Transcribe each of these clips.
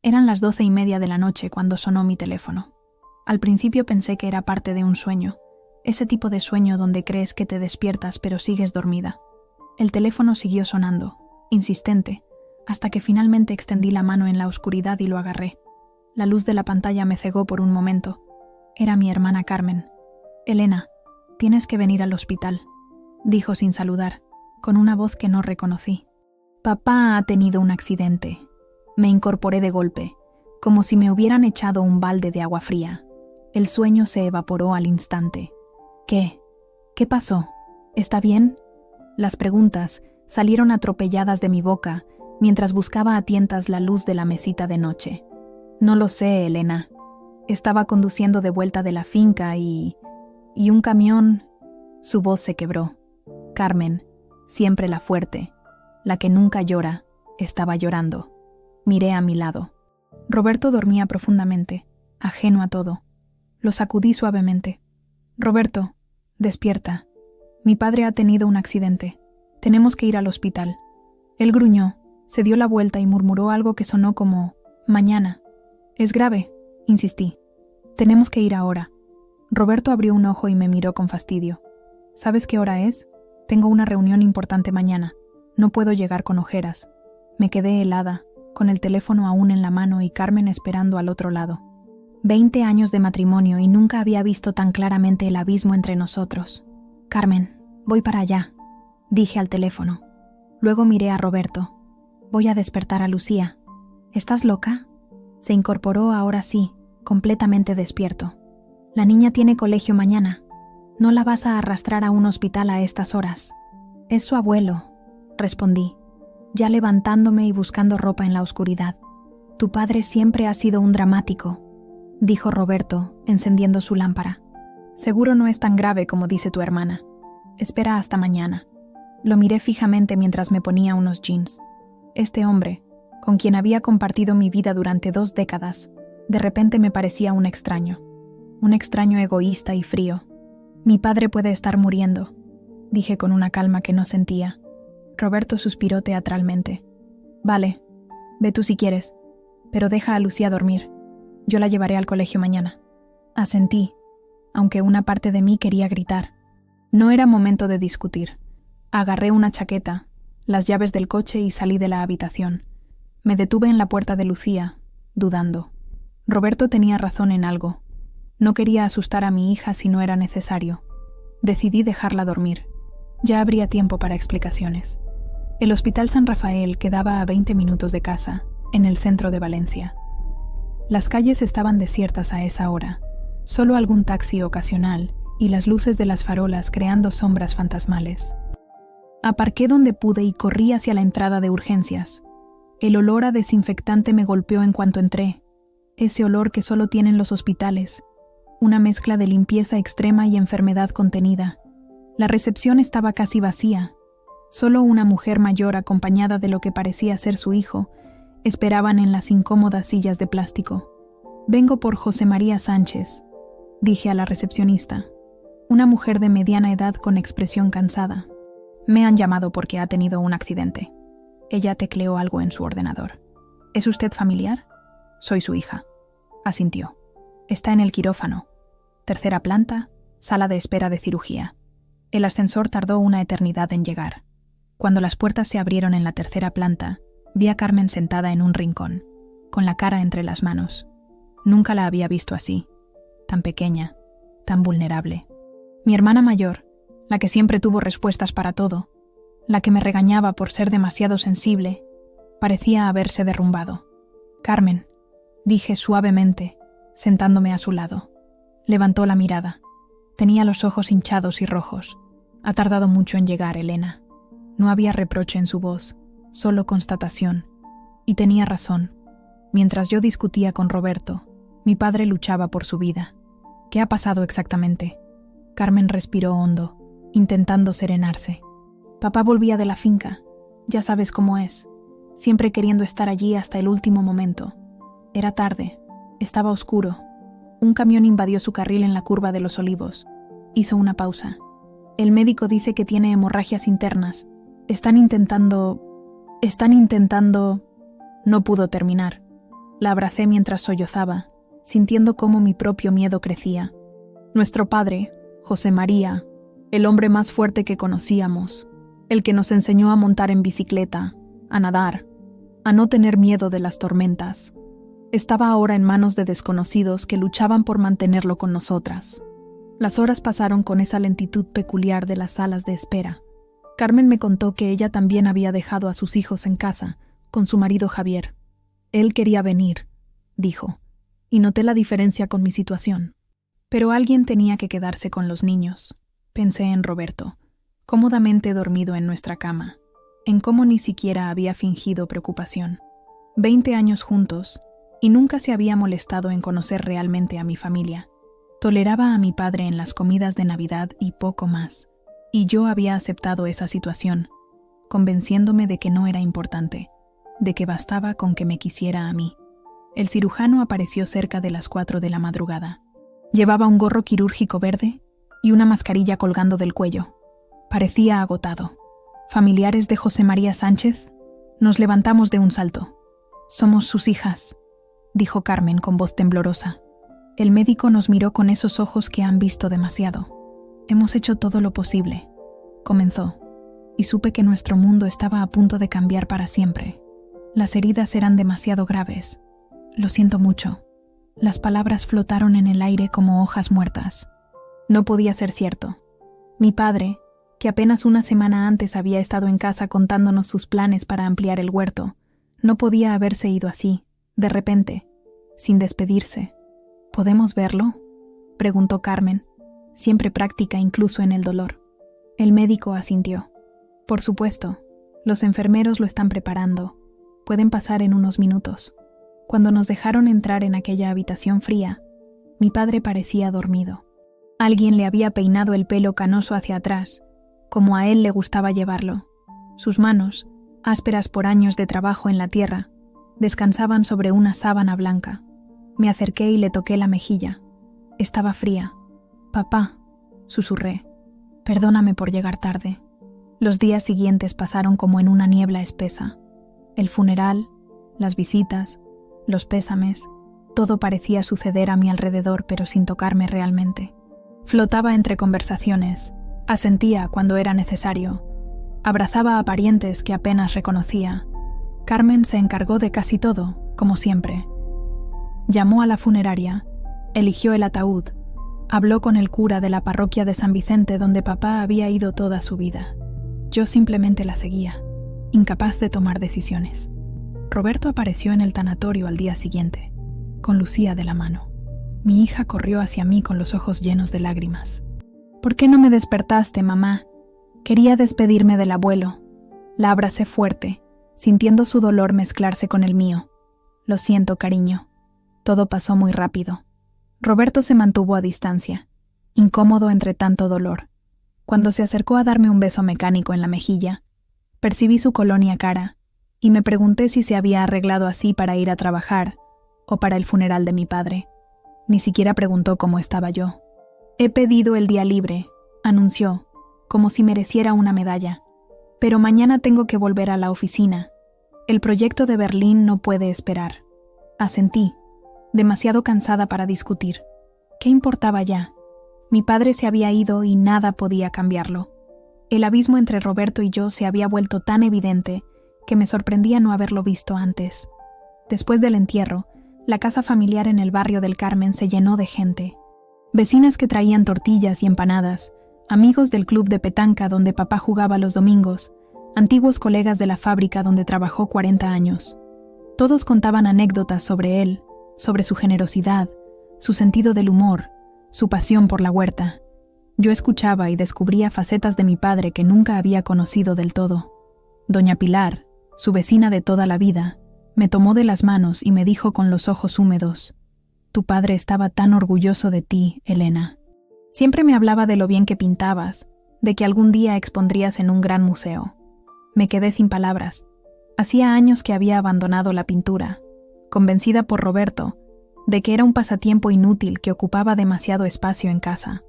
Eran las 12:30 de la noche cuando sonó mi teléfono. Al principio pensé que era parte de un sueño, ese tipo de sueño donde crees que te despiertas pero sigues dormida. El teléfono siguió sonando, insistente, hasta que finalmente extendí la mano en la oscuridad y lo agarré. La luz de la pantalla me cegó por un momento. Era mi hermana Carmen. «Elena, tienes que venir al hospital», dijo sin saludar, con una voz que no reconocí. «Papá ha tenido un accidente». Me incorporé de golpe, como si me hubieran echado un balde de agua fría. El sueño se evaporó al instante. «¿Qué? ¿Qué pasó? ¿Está bien?». Las preguntas salieron atropelladas de mi boca mientras buscaba a tientas la luz de la mesita de noche. «No lo sé, Elena. Estaba conduciendo de vuelta de la finca y un camión...». Su voz se quebró. Carmen, siempre la fuerte, la que nunca llora, estaba llorando. Miré a mi lado. Roberto dormía profundamente, ajeno a todo. Lo sacudí suavemente. «Roberto, despierta. Mi padre ha tenido un accidente. Tenemos que ir al hospital». Él gruñó, se dio la vuelta y murmuró algo que sonó como «mañana». «Es grave», insistí. «Tenemos que ir ahora». Roberto abrió un ojo y me miró con fastidio. «¿Sabes qué hora es? Tengo una reunión importante mañana. No puedo llegar con ojeras». Me quedé helada, con el teléfono aún en la mano y Carmen esperando al otro lado. 20 años de matrimonio y nunca había visto tan claramente el abismo entre nosotros. «Carmen, voy para allá», dije al teléfono. Luego miré a Roberto. «Voy a despertar a Lucía». «¿Estás loca?». Se incorporó ahora sí, completamente despierto. «La niña tiene colegio mañana. No la vas a arrastrar a un hospital a estas horas». «Es su abuelo», respondí, ya levantándome y buscando ropa en la oscuridad. «Tu padre siempre ha sido un dramático», dijo Roberto, encendiendo su lámpara. «Seguro no es tan grave como dice tu hermana. Espera hasta mañana». Lo miré fijamente mientras me ponía unos jeans. Este hombre, con quien había compartido mi vida durante 2 décadas, de repente me parecía un extraño egoísta y frío. «Mi padre puede estar muriendo», dije con una calma que no sentía. Roberto suspiró teatralmente. «Vale, ve tú si quieres, pero deja a Lucía dormir. Yo la llevaré al colegio mañana». Asentí, aunque una parte de mí quería gritar. No era momento de discutir. Agarré una chaqueta, las llaves del coche y salí de la habitación. Me detuve en la puerta de Lucía, dudando. Roberto tenía razón en algo. No quería asustar a mi hija si no era necesario. Decidí dejarla dormir. Ya habría tiempo para explicaciones. El Hospital San Rafael quedaba a 20 minutos de casa, en el centro de Valencia. Las calles estaban desiertas a esa hora, solo algún taxi ocasional y las luces de las farolas creando sombras fantasmales. Aparqué donde pude y corrí hacia la entrada de urgencias. El olor a desinfectante me golpeó en cuanto entré, ese olor que solo tienen los hospitales, una mezcla de limpieza extrema y enfermedad contenida. La recepción estaba casi vacía. Solo una mujer mayor acompañada de lo que parecía ser su hijo esperaban en las incómodas sillas de plástico. «Vengo por José María Sánchez», dije a la recepcionista, una mujer de mediana edad con expresión cansada. «Me han llamado porque ha tenido un accidente». Ella tecleó algo en su ordenador. «¿Es usted familiar?». «Soy su hija», asintió. «Está en el quirófano. 3ª planta, sala de espera de cirugía». El ascensor tardó una eternidad en llegar. Cuando las puertas se abrieron en la 3ª planta, vi a Carmen sentada en un rincón, con la cara entre las manos. Nunca la había visto así, tan pequeña, tan vulnerable. Mi hermana mayor, la que siempre tuvo respuestas para todo, la que me regañaba por ser demasiado sensible, parecía haberse derrumbado. «Carmen», dije suavemente, sentándome a su lado. Levantó la mirada. Tenía los ojos hinchados y rojos. «Ha tardado mucho en llegar, Elena». No había reproche en su voz, solo constatación. Y tenía razón. Mientras yo discutía con Roberto, mi padre luchaba por su vida. «¿Qué ha pasado exactamente?». Carmen respiró hondo, intentando serenarse. «Papá volvía de la finca. Ya sabes cómo es. Siempre queriendo estar allí hasta el último momento. Era tarde. Estaba oscuro. Un camión invadió su carril en la curva de los Olivos. Hizo una pausa. El médico dice que tiene hemorragias internas. Están intentando... No pudo terminar. La abracé mientras sollozaba, sintiendo cómo mi propio miedo crecía. Nuestro padre, José María, el hombre más fuerte que conocíamos, el que nos enseñó a montar en bicicleta, a nadar, a no tener miedo de las tormentas, estaba ahora en manos de desconocidos que luchaban por mantenerlo con nosotras. Las horas pasaron con esa lentitud peculiar de las salas de espera. Carmen me contó que ella también había dejado a sus hijos en casa, con su marido Javier. Él quería venir, dijo, y noté la diferencia con mi situación. Pero alguien tenía que quedarse con los niños. Pensé en Roberto, cómodamente dormido en nuestra cama, en cómo ni siquiera había fingido preocupación. 20 años juntos, y nunca se había molestado en conocer realmente a mi familia. Toleraba a mi padre en las comidas de Navidad y poco más, y yo había aceptado esa situación, convenciéndome de que no era importante, de que bastaba con que me quisiera a mí. El cirujano apareció cerca de las 4 de la madrugada. Llevaba un gorro quirúrgico verde y una mascarilla colgando del cuello. Parecía agotado. Familiares de José María Sánchez, nos levantamos de un salto. Somos sus hijas, dijo Carmen con voz temblorosa. El médico nos miró con esos ojos que han visto demasiado. Hemos hecho todo lo posible, comenzó, y supe que nuestro mundo estaba a punto de cambiar para siempre. Las heridas eran demasiado graves. Lo siento mucho. Las palabras flotaron en el aire como hojas muertas. No podía ser cierto. Mi padre, que apenas una semana antes había estado en casa contándonos sus planes para ampliar el huerto, no podía haberse ido así, de repente, sin despedirse. ¿Podemos verlo?, preguntó Carmen, siempre práctica incluso en el dolor. El médico asintió. Por supuesto, los enfermeros lo están preparando. Pueden pasar en unos minutos. Cuando nos dejaron entrar en aquella habitación fría, mi padre parecía dormido. Alguien le había peinado el pelo canoso hacia atrás, como a él le gustaba llevarlo. Sus manos, ásperas por años de trabajo en la tierra, descansaban sobre una sábana blanca. Me acerqué y le toqué la mejilla. Estaba fría. «Papá», susurré, «perdóname por llegar tarde». Los días siguientes pasaron como en una niebla espesa. El funeral, las visitas, los pésames, todo parecía suceder a mi alrededor pero sin tocarme realmente. Flotaba entre conversaciones, asentía cuando era necesario, abrazaba a parientes que apenas reconocía. Carmen se encargó de casi todo, como siempre. Llamó a la funeraria, eligió el ataúd, habló con el cura de la parroquia de San Vicente donde papá había ido toda su vida. Yo simplemente la seguía, incapaz de tomar decisiones. Roberto apareció en el tanatorio al día siguiente, con Lucía de la mano. Mi hija corrió hacia mí con los ojos llenos de lágrimas. «¿Por qué no me despertaste, mamá? Quería despedirme del abuelo». La abracé fuerte, sintiendo su dolor mezclarse con el mío. «Lo siento, cariño». Todo pasó muy rápido. Roberto se mantuvo a distancia, incómodo entre tanto dolor. Cuando se acercó a darme un beso mecánico en la mejilla, percibí su colonia cara y me pregunté si se había arreglado así para ir a trabajar o para el funeral de mi padre. Ni siquiera preguntó cómo estaba yo. «He pedido el día libre», anunció, como si mereciera una medalla. «Pero mañana tengo que volver a la oficina. El proyecto de Berlín no puede esperar». Asentí, demasiado cansada para discutir. ¿Qué importaba ya? Mi padre se había ido y nada podía cambiarlo. El abismo entre Roberto y yo se había vuelto tan evidente que me sorprendía no haberlo visto antes. Después del entierro, la casa familiar en el barrio del Carmen se llenó de gente. Vecinas que traían tortillas y empanadas, amigos del club de petanca donde papá jugaba los domingos, antiguos colegas de la fábrica donde trabajó 40 años. Todos contaban anécdotas sobre él, sobre su generosidad, su sentido del humor, su pasión por la huerta. Yo escuchaba y descubría facetas de mi padre que nunca había conocido del todo. Doña Pilar, su vecina de toda la vida, me tomó de las manos y me dijo con los ojos húmedos: «Tu padre estaba tan orgulloso de ti, Elena». Siempre me hablaba de lo bien que pintabas, de que algún día expondrías en un gran museo. Me quedé sin palabras. Hacía años que había abandonado la pintura, convencida por Roberto de que era un pasatiempo inútil que ocupaba demasiado espacio en casa.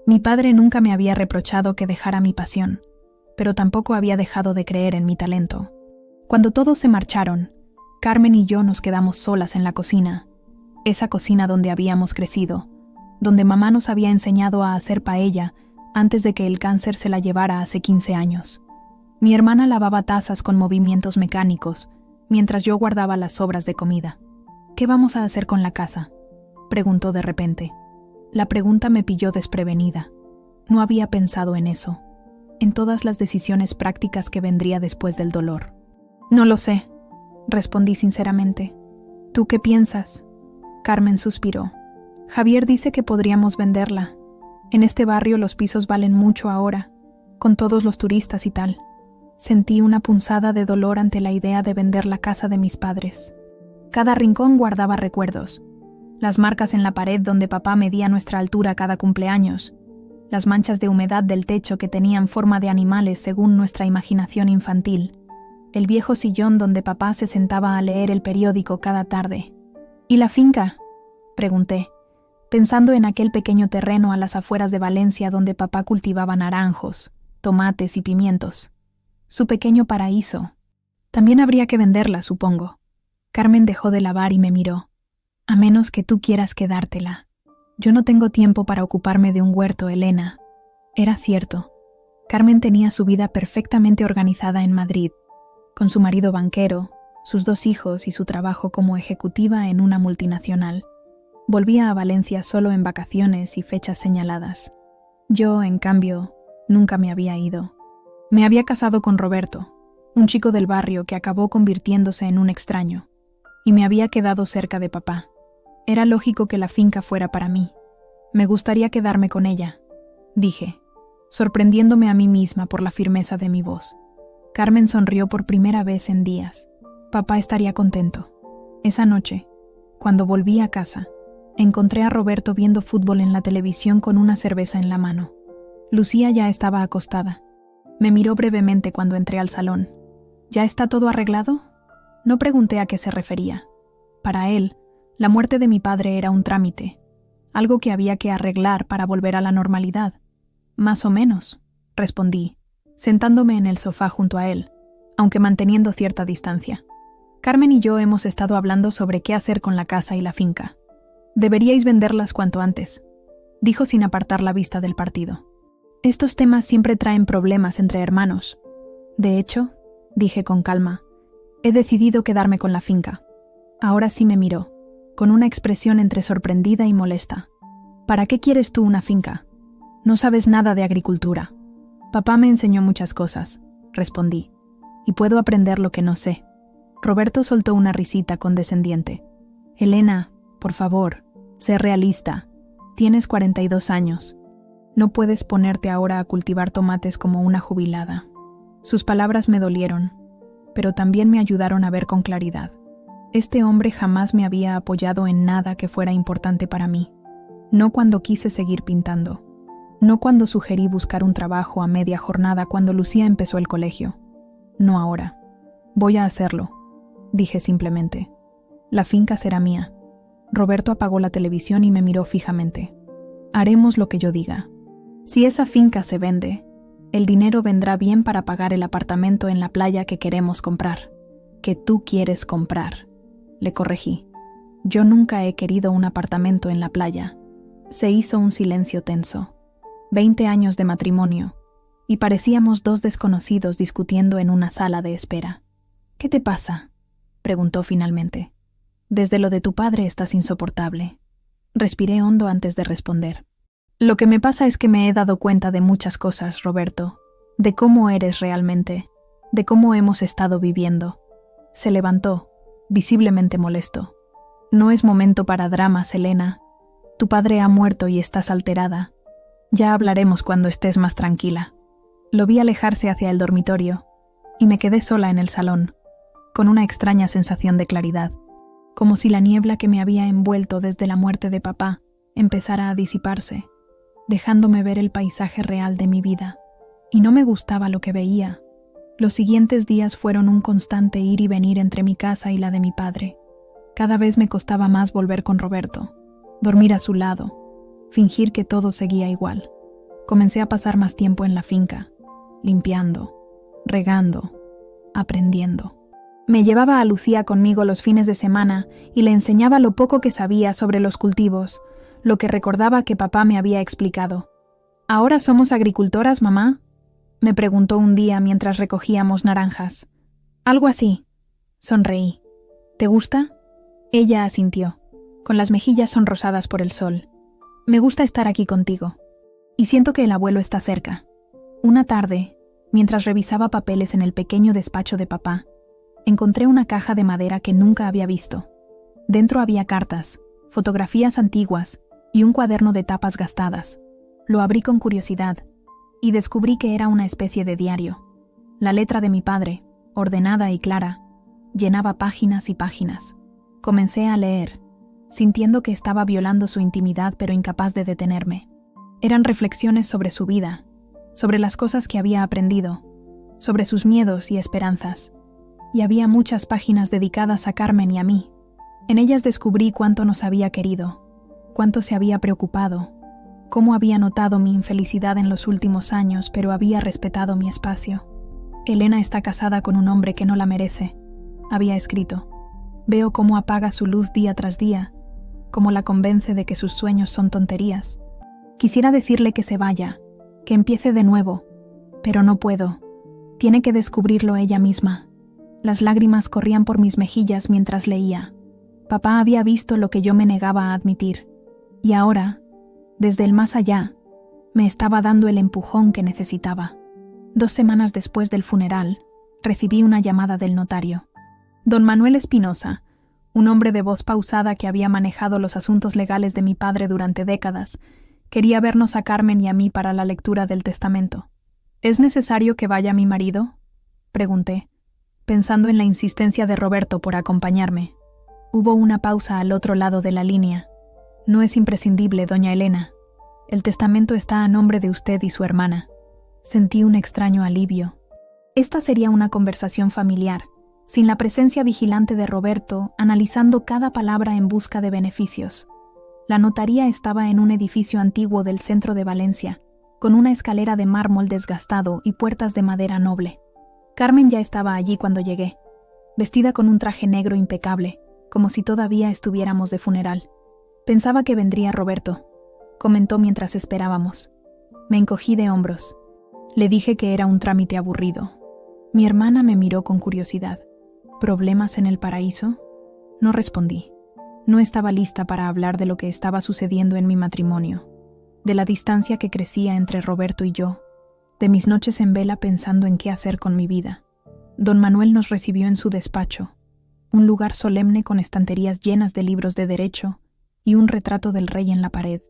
Mi padre nunca me había reprochado que dejara mi pasión, pero tampoco había dejado de creer en mi talento. Cuando todos se marcharon, Carmen y yo nos quedamos solas en la cocina, esa cocina donde habíamos crecido, donde mamá nos había enseñado a hacer paella antes de que el cáncer se la llevara hace 15 años. Mi hermana lavaba tazas con movimientos mecánicos, mientras yo guardaba las sobras de comida. ¿Qué vamos a hacer con la casa?, preguntó de repente. La pregunta me pilló desprevenida. No había pensado en eso, en todas las decisiones prácticas que vendría después del dolor. No lo sé, respondí sinceramente. ¿Tú qué piensas? Carmen suspiró. Javier dice que podríamos venderla. En este barrio los pisos valen mucho ahora, con todos los turistas y tal. Sentí una punzada de dolor ante la idea de vender la casa de mis padres. Cada rincón guardaba recuerdos. Las marcas en la pared donde papá medía nuestra altura cada cumpleaños, las manchas de humedad del techo que tenían forma de animales según nuestra imaginación infantil, el viejo sillón donde papá se sentaba a leer el periódico cada tarde. ¿Y la finca?, pregunté, pensando en aquel pequeño terreno a las afueras de Valencia donde papá cultivaba naranjos, tomates y pimientos. Su pequeño paraíso. También habría que venderla, supongo. Carmen dejó de lavar y me miró. A menos que tú quieras quedártela. Yo no tengo tiempo para ocuparme de un huerto, Elena. Era cierto. Carmen tenía su vida perfectamente organizada en Madrid, con su marido banquero, sus 2 hijos y su trabajo como ejecutiva en una multinacional. Volvía a Valencia solo en vacaciones y fechas señaladas. Yo, en cambio, nunca me había ido. Me había casado con Roberto, un chico del barrio que acabó convirtiéndose en un extraño, y me había quedado cerca de papá. Era lógico que la finca fuera para mí. Me gustaría quedarme con ella, dije, sorprendiéndome a mí misma por la firmeza de mi voz. Carmen sonrió por primera vez en días. Papá estaría contento. Esa noche, cuando volví a casa, encontré a Roberto viendo fútbol en la televisión con una cerveza en la mano. Lucía ya estaba acostada. Me miró brevemente cuando entré al salón. ¿Ya está todo arreglado? No pregunté a qué se refería. Para él, la muerte de mi padre era un trámite, algo que había que arreglar para volver a la normalidad. Más o menos, respondí, sentándome en el sofá junto a él, aunque manteniendo cierta distancia. Carmen y yo hemos estado hablando sobre qué hacer con la casa y la finca. Deberíais venderlas cuanto antes, dijo sin apartar la vista del partido. Estos temas siempre traen problemas entre hermanos. De hecho, dije con calma, he decidido quedarme con la finca. Ahora sí me miró, con una expresión entre sorprendida y molesta. ¿Para qué quieres tú una finca? No sabes nada de agricultura. Papá me enseñó muchas cosas, respondí, y puedo aprender lo que no sé. Roberto soltó una risita condescendiente. Elena, por favor, sé realista. Tienes 42 años. No puedes ponerte ahora a cultivar tomates como una jubilada. Sus palabras me dolieron, pero también me ayudaron a ver con claridad. Este hombre jamás me había apoyado en nada que fuera importante para mí. No cuando quise seguir pintando. No cuando sugerí buscar un trabajo a media jornada cuando Lucía empezó el colegio. No ahora. Voy a hacerlo, dije simplemente. La finca será mía. Roberto apagó la televisión y me miró fijamente. Haremos lo que yo diga. Si esa finca se vende, el dinero vendrá bien para pagar el apartamento en la playa que queremos comprar. Que tú quieres comprar. Le corregí. Yo nunca he querido un apartamento en la playa. Se hizo un silencio tenso. 20 años de matrimonio, y parecíamos 2 desconocidos discutiendo en una sala de espera. ¿Qué te pasa?, preguntó finalmente. Desde lo de tu padre estás insoportable. Respiré hondo antes de responder. Lo que me pasa es que me he dado cuenta de muchas cosas, Roberto, de cómo eres realmente, de cómo hemos estado viviendo. Se levantó, visiblemente molesto. No es momento para dramas, Elena. Tu padre ha muerto y estás alterada. Ya hablaremos cuando estés más tranquila. Lo vi alejarse hacia el dormitorio, y me quedé sola en el salón, con una extraña sensación de claridad, como si la niebla que me había envuelto desde la muerte de papá empezara a disiparse, dejándome ver el paisaje real de mi vida. Y no me gustaba lo que veía. Los siguientes días fueron un constante ir y venir entre mi casa y la de mi padre. Cada vez me costaba más volver con Roberto, dormir a su lado, fingir que todo seguía igual. Comencé a pasar más tiempo en la finca, limpiando, regando, aprendiendo. Me llevaba a Lucía conmigo los fines de semana y le enseñaba lo poco que sabía sobre los cultivos, lo que recordaba que papá me había explicado. ¿Ahora somos agricultoras, mamá?, me preguntó un día mientras recogíamos naranjas. Algo así. Sonreí. ¿Te gusta? Ella asintió, con las mejillas sonrosadas por el sol. Me gusta estar aquí contigo. Y siento que el abuelo está cerca. Una tarde, mientras revisaba papeles en el pequeño despacho de papá, encontré una caja de madera que nunca había visto. Dentro había cartas, fotografías antiguas y un cuaderno de tapas gastadas. Lo abrí con curiosidad y descubrí que era una especie de diario. La letra de mi padre, ordenada y clara, llenaba páginas y páginas. Comencé a leer, sintiendo que estaba violando su intimidad pero incapaz de detenerme. Eran reflexiones sobre su vida, sobre las cosas que había aprendido, sobre sus miedos y esperanzas. Y había muchas páginas dedicadas a Carmen y a mí. En ellas descubrí cuánto nos había querido, cuánto se había preocupado, cómo había notado mi infelicidad en los últimos años, pero había respetado mi espacio. Elena está casada con un hombre que no la merece, había escrito. Veo cómo apaga su luz día tras día, cómo la convence de que sus sueños son tonterías. Quisiera decirle que se vaya, que empiece de nuevo, pero no puedo. Tiene que descubrirlo ella misma. Las lágrimas corrían por mis mejillas mientras leía. Papá había visto lo que yo me negaba a admitir, y ahora, desde el más allá, me estaba dando el empujón que necesitaba. 2 semanas después del funeral, recibí una llamada del notario. Don Manuel Espinosa, un hombre de voz pausada que había manejado los asuntos legales de mi padre durante décadas, quería vernos a Carmen y a mí para la lectura del testamento. ¿Es necesario que vaya mi marido?, pregunté, pensando en la insistencia de Roberto por acompañarme. Hubo una pausa al otro lado de la línea. No es imprescindible, doña Elena. El testamento está a nombre de usted y su hermana. Sentí un extraño alivio. Esta sería una conversación familiar, sin la presencia vigilante de Roberto, analizando cada palabra en busca de beneficios. La notaría estaba en un edificio antiguo del centro de Valencia, con una escalera de mármol desgastado y puertas de madera noble. Carmen ya estaba allí cuando llegué, vestida con un traje negro impecable, como si todavía estuviéramos de funeral. Pensaba que vendría Roberto, comentó mientras esperábamos. Me encogí de hombros. Le dije que era un trámite aburrido. Mi hermana me miró con curiosidad. ¿Problemas en el paraíso? No respondí. No estaba lista para hablar de lo que estaba sucediendo en mi matrimonio, de la distancia que crecía entre Roberto y yo, de mis noches en vela pensando en qué hacer con mi vida. Don Manuel nos recibió en su despacho, un lugar solemne con estanterías llenas de libros de derecho y un retrato del rey en la pared.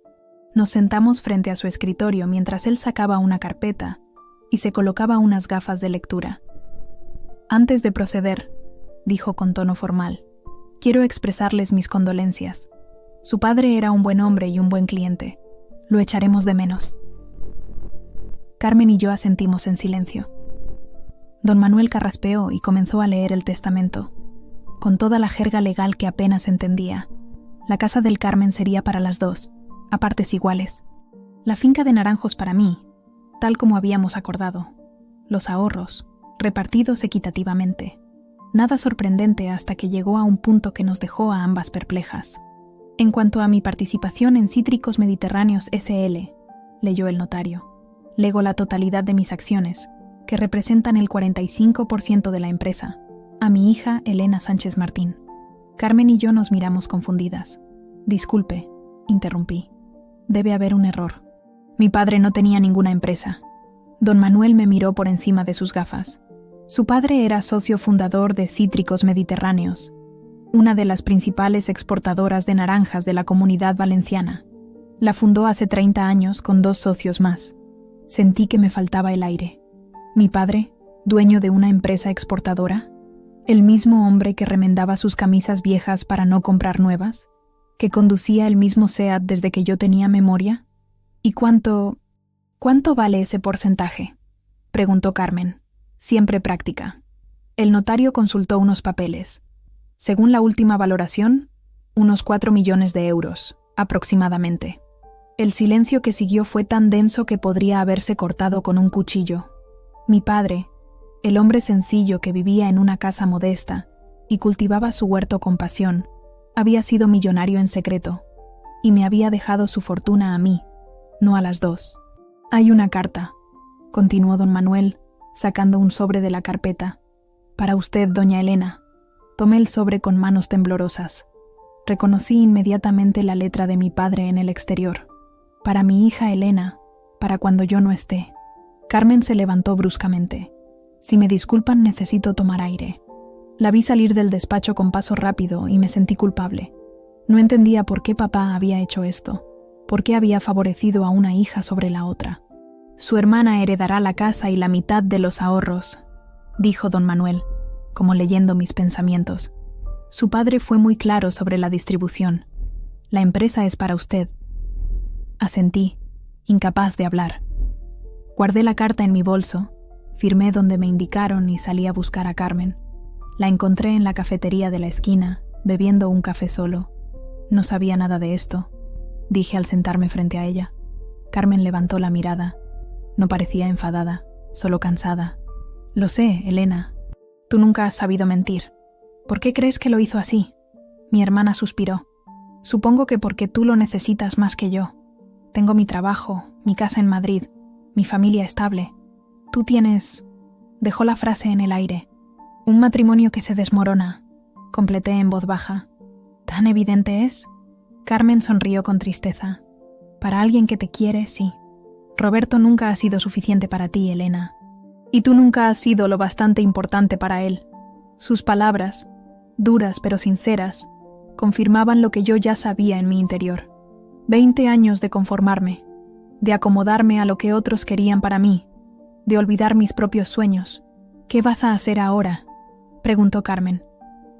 Nos sentamos frente a su escritorio mientras él sacaba una carpeta y se colocaba unas gafas de lectura. Antes de proceder, dijo con tono formal, quiero expresarles mis condolencias. Su padre era un buen hombre y un buen cliente. Lo echaremos de menos. Carmen y yo asentimos en silencio. Don Manuel carraspeó y comenzó a leer el testamento, con toda la jerga legal que apenas entendía. La casa del Carmen sería para las 2, a partes iguales. La finca de naranjos para mí, tal como habíamos acordado. Los ahorros, repartidos equitativamente. Nada sorprendente hasta que llegó a un punto que nos dejó a ambas perplejas. En cuanto a mi participación en Cítricos Mediterráneos S.L., leyó el notario, lego la totalidad de mis acciones, que representan el 45% de la empresa, a mi hija Elena Sánchez Martín. Carmen y yo nos miramos confundidas. Disculpe, interrumpí. Debe haber un error. Mi padre no tenía ninguna empresa. Don Manuel me miró por encima de sus gafas. Su padre era socio fundador de Cítricos Mediterráneos, una de las principales exportadoras de naranjas de la Comunidad Valenciana. La fundó hace 30 años con 2 socios más. Sentí que me faltaba el aire. ¿Mi padre, dueño de una empresa exportadora? ¿El mismo hombre que remendaba sus camisas viejas para no comprar nuevas? ¿Que conducía el mismo SEAT desde que yo tenía memoria? ¿Y cuánto vale ese porcentaje?, preguntó Carmen, siempre práctica. El notario consultó unos papeles. Según la última valoración, unos 4 millones de euros, aproximadamente. El silencio que siguió fue tan denso que podría haberse cortado con un cuchillo. Mi padre, El hombre sencillo que vivía en una casa modesta y cultivaba su huerto con pasión, había sido millonario en secreto, y me había dejado su fortuna a mí, no a las dos. «Hay una carta», continuó don Manuel, sacando un sobre de la carpeta. «Para usted, doña Elena». Tomé el sobre con manos temblorosas. Reconocí inmediatamente la letra de mi padre en el exterior. «Para mi hija Elena, para cuando yo no esté». Carmen se levantó bruscamente. «Si me disculpan, necesito tomar aire». La vi salir del despacho con paso rápido y me sentí culpable. No entendía por qué papá había hecho esto, por qué había favorecido a una hija sobre la otra. «Su hermana heredará la casa y la mitad de los ahorros», dijo don Manuel, como leyendo mis pensamientos. Su padre fue muy claro sobre la distribución. «La empresa es para usted». Asentí, incapaz de hablar. Guardé la carta en mi bolso, firmé donde me indicaron y salí a buscar a Carmen. La encontré en la cafetería de la esquina, bebiendo un café solo. «No sabía nada de esto», dije al sentarme frente a ella. Carmen levantó la mirada. No parecía enfadada, solo cansada. «Lo sé, Elena. Tú nunca has sabido mentir. ¿Por qué crees que lo hizo así?» Mi hermana suspiró. «Supongo que porque tú lo necesitas más que yo. Tengo mi trabajo, mi casa en Madrid, mi familia estable. Tú tienes...» Dejó la frase en el aire. «Un matrimonio que se desmorona», completé en voz baja. «¿Tan evidente es?» Carmen sonrió con tristeza. «Para alguien que te quiere, sí. Roberto nunca ha sido suficiente para ti, Elena. Y tú nunca has sido lo bastante importante para él». Sus palabras, duras pero sinceras, confirmaban lo que yo ya sabía en mi interior. 20 años de conformarme, de acomodarme a lo que otros querían para mí, de olvidar mis propios sueños. «¿Qué vas a hacer ahora?», preguntó Carmen.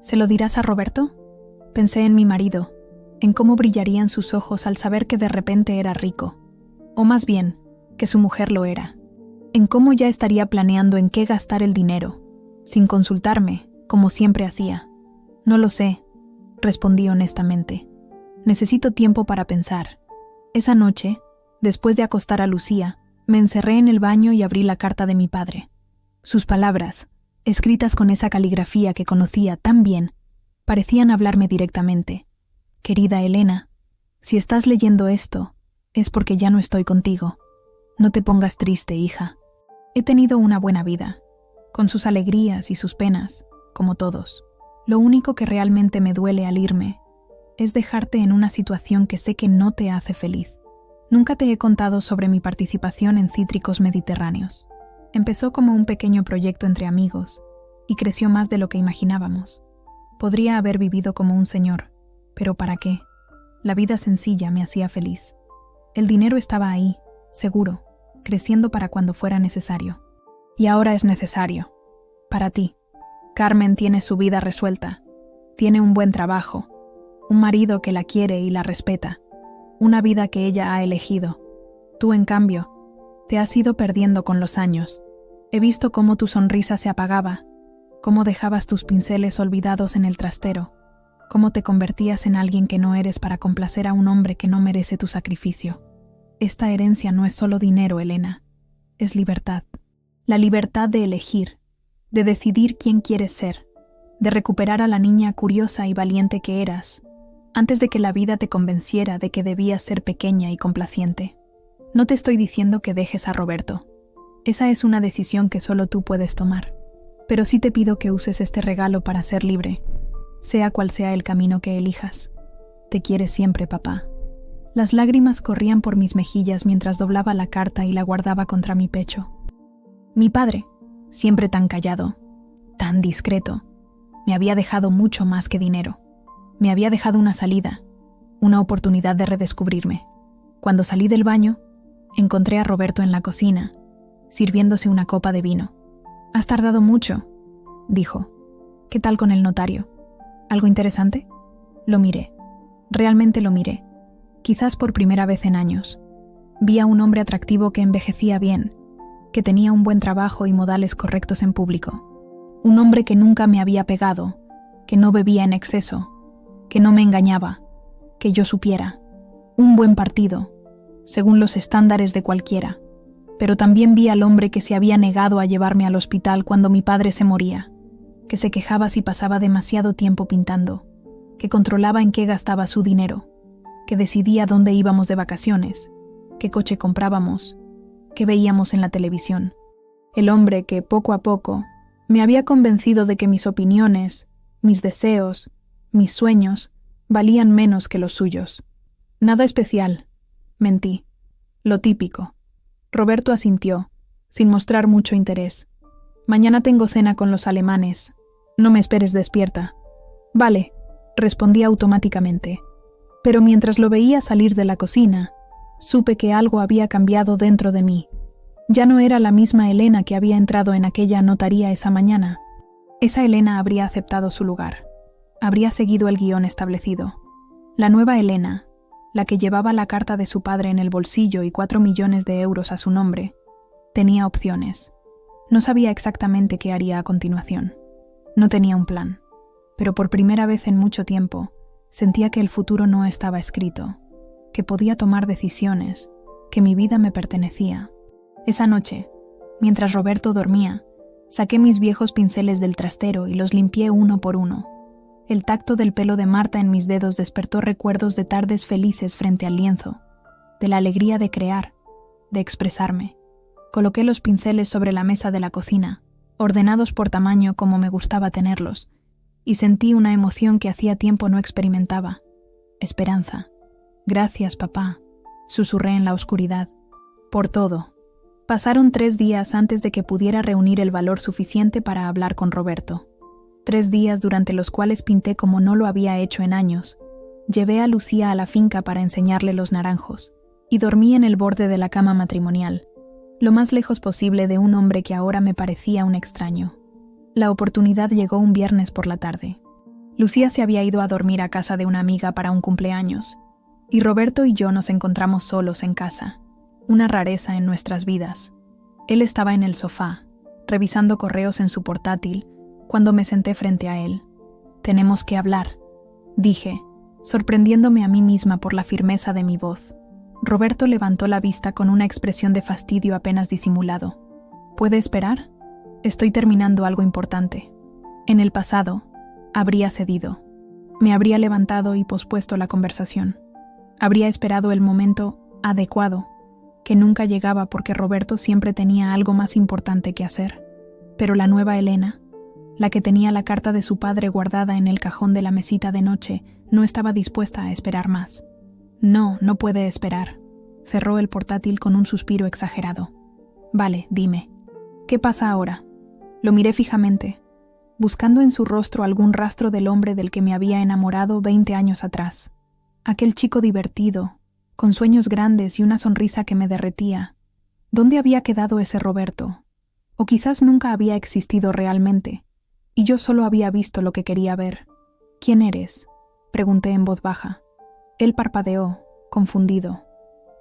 «¿Se lo dirás a Roberto?» Pensé en mi marido, en cómo brillarían sus ojos al saber que de repente era rico, o más bien, que su mujer lo era, en cómo ya estaría planeando en qué gastar el dinero, sin consultarme, como siempre hacía. «No lo sé», respondí honestamente. «Necesito tiempo para pensar». Esa noche, después de acostar a Lucía, me encerré en el baño y abrí la carta de mi padre. Sus palabras, escritas con esa caligrafía que conocía tan bien, parecían hablarme directamente. «Querida Elena, si estás leyendo esto, es porque ya no estoy contigo. No te pongas triste, hija. He tenido una buena vida, con sus alegrías y sus penas, como todos. Lo único que realmente me duele al irme es dejarte en una situación que sé que no te hace feliz. Nunca te he contado sobre mi participación en Cítricos Mediterráneos. Empezó como un pequeño proyecto entre amigos y creció más de lo que imaginábamos. Podría haber vivido como un señor, pero ¿para qué? La vida sencilla me hacía feliz. El dinero estaba ahí, seguro, creciendo para cuando fuera necesario. Y ahora es necesario. Para ti. Carmen tiene su vida resuelta. Tiene un buen trabajo, un marido que la quiere y la respeta, una vida que ella ha elegido. Tú, en cambio, te has ido perdiendo con los años. He visto cómo tu sonrisa se apagaba, cómo dejabas tus pinceles olvidados en el trastero, cómo te convertías en alguien que no eres para complacer a un hombre que no merece tu sacrificio. Esta herencia no es solo dinero, Elena, es libertad. La libertad de elegir, de decidir quién quieres ser, de recuperar a la niña curiosa y valiente que eras, antes de que la vida te convenciera de que debías ser pequeña y complaciente. No te estoy diciendo que dejes a Roberto. Esa es una decisión que solo tú puedes tomar. Pero sí te pido que uses este regalo para ser libre, sea cual sea el camino que elijas. Te quiere siempre, papá. Las lágrimas corrían por mis mejillas mientras doblaba la carta y la guardaba contra mi pecho. Mi padre, siempre tan callado, tan discreto, me había dejado mucho más que dinero. Me había dejado una salida, una oportunidad de redescubrirme. Cuando salí del baño, encontré a Roberto en la cocina, sirviéndose una copa de vino. «Has tardado mucho», dijo. «¿Qué tal con el notario? ¿Algo interesante?» Lo miré. Realmente lo miré. Quizás por primera vez en años. Vi a un hombre atractivo que envejecía bien, que tenía un buen trabajo y modales correctos en público. Un hombre que nunca me había pegado, que no bebía en exceso, que no me engañaba, que yo supiera. Un buen partido, según los estándares de cualquiera. Pero también vi al hombre que se había negado a llevarme al hospital cuando mi padre se moría, que se quejaba si pasaba demasiado tiempo pintando, que controlaba en qué gastaba su dinero, que decidía dónde íbamos de vacaciones, qué coche comprábamos, qué veíamos en la televisión. El hombre que, poco a poco, me había convencido de que mis opiniones, mis deseos, mis sueños, valían menos que los suyos. Nada especial. Mentí. Lo típico. Roberto asintió, sin mostrar mucho interés. Mañana tengo cena con los alemanes. No me esperes despierta. Vale, respondí automáticamente. Pero mientras lo veía salir de la cocina, supe que algo había cambiado dentro de mí. Ya no era la misma Elena que había entrado en aquella notaría esa mañana. Esa Elena habría aceptado su lugar. Habría seguido el guión establecido. La nueva Elena, la que llevaba la carta de su padre en el bolsillo y 4 millones de euros a su nombre, tenía opciones. No sabía exactamente qué haría a continuación. No tenía un plan. Pero por primera vez en mucho tiempo, sentía que el futuro no estaba escrito, que podía tomar decisiones, que mi vida me pertenecía. Esa noche, mientras Roberto dormía, saqué mis viejos pinceles del trastero y los limpié uno por uno. El tacto del pelo de Marta en mis dedos despertó recuerdos de tardes felices frente al lienzo, de la alegría de crear, de expresarme. Coloqué los pinceles sobre la mesa de la cocina, ordenados por tamaño como me gustaba tenerlos, y sentí una emoción que hacía tiempo no experimentaba. Esperanza. Gracias, papá, susurré en la oscuridad. Por todo. Pasaron 3 días antes de que pudiera reunir el valor suficiente para hablar con Roberto. 3 días durante los cuales pinté como no lo había hecho en años. Llevé a Lucía a la finca para enseñarle los naranjos, y dormí en el borde de la cama matrimonial, lo más lejos posible de un hombre que ahora me parecía un extraño. La oportunidad llegó un viernes por la tarde. Lucía se había ido a dormir a casa de una amiga para un cumpleaños, y Roberto y yo nos encontramos solos en casa. Una rareza en nuestras vidas. Él estaba en el sofá, revisando correos en su portátil, cuando me senté frente a él. Tenemos que hablar, dije, sorprendiéndome a mí misma por la firmeza de mi voz. Roberto levantó la vista con una expresión de fastidio apenas disimulado. ¿Puede esperar? Estoy terminando algo importante. En el pasado, habría cedido. Me habría levantado y pospuesto la conversación. Habría esperado el momento adecuado, que nunca llegaba porque Roberto siempre tenía algo más importante que hacer. Pero la nueva Elena, la que tenía la carta de su padre guardada en el cajón de la mesita de noche, no estaba dispuesta a esperar más. No, no puede esperar. Cerró el portátil con un suspiro exagerado. Vale, dime. ¿Qué pasa ahora? Lo miré fijamente, buscando en su rostro algún rastro del hombre del que me había enamorado 20 años atrás. Aquel chico divertido, con sueños grandes y una sonrisa que me derretía. ¿Dónde había quedado ese Roberto? O quizás nunca había existido realmente, y yo solo había visto lo que quería ver. ¿Quién eres?, pregunté en voz baja. Él parpadeó, confundido.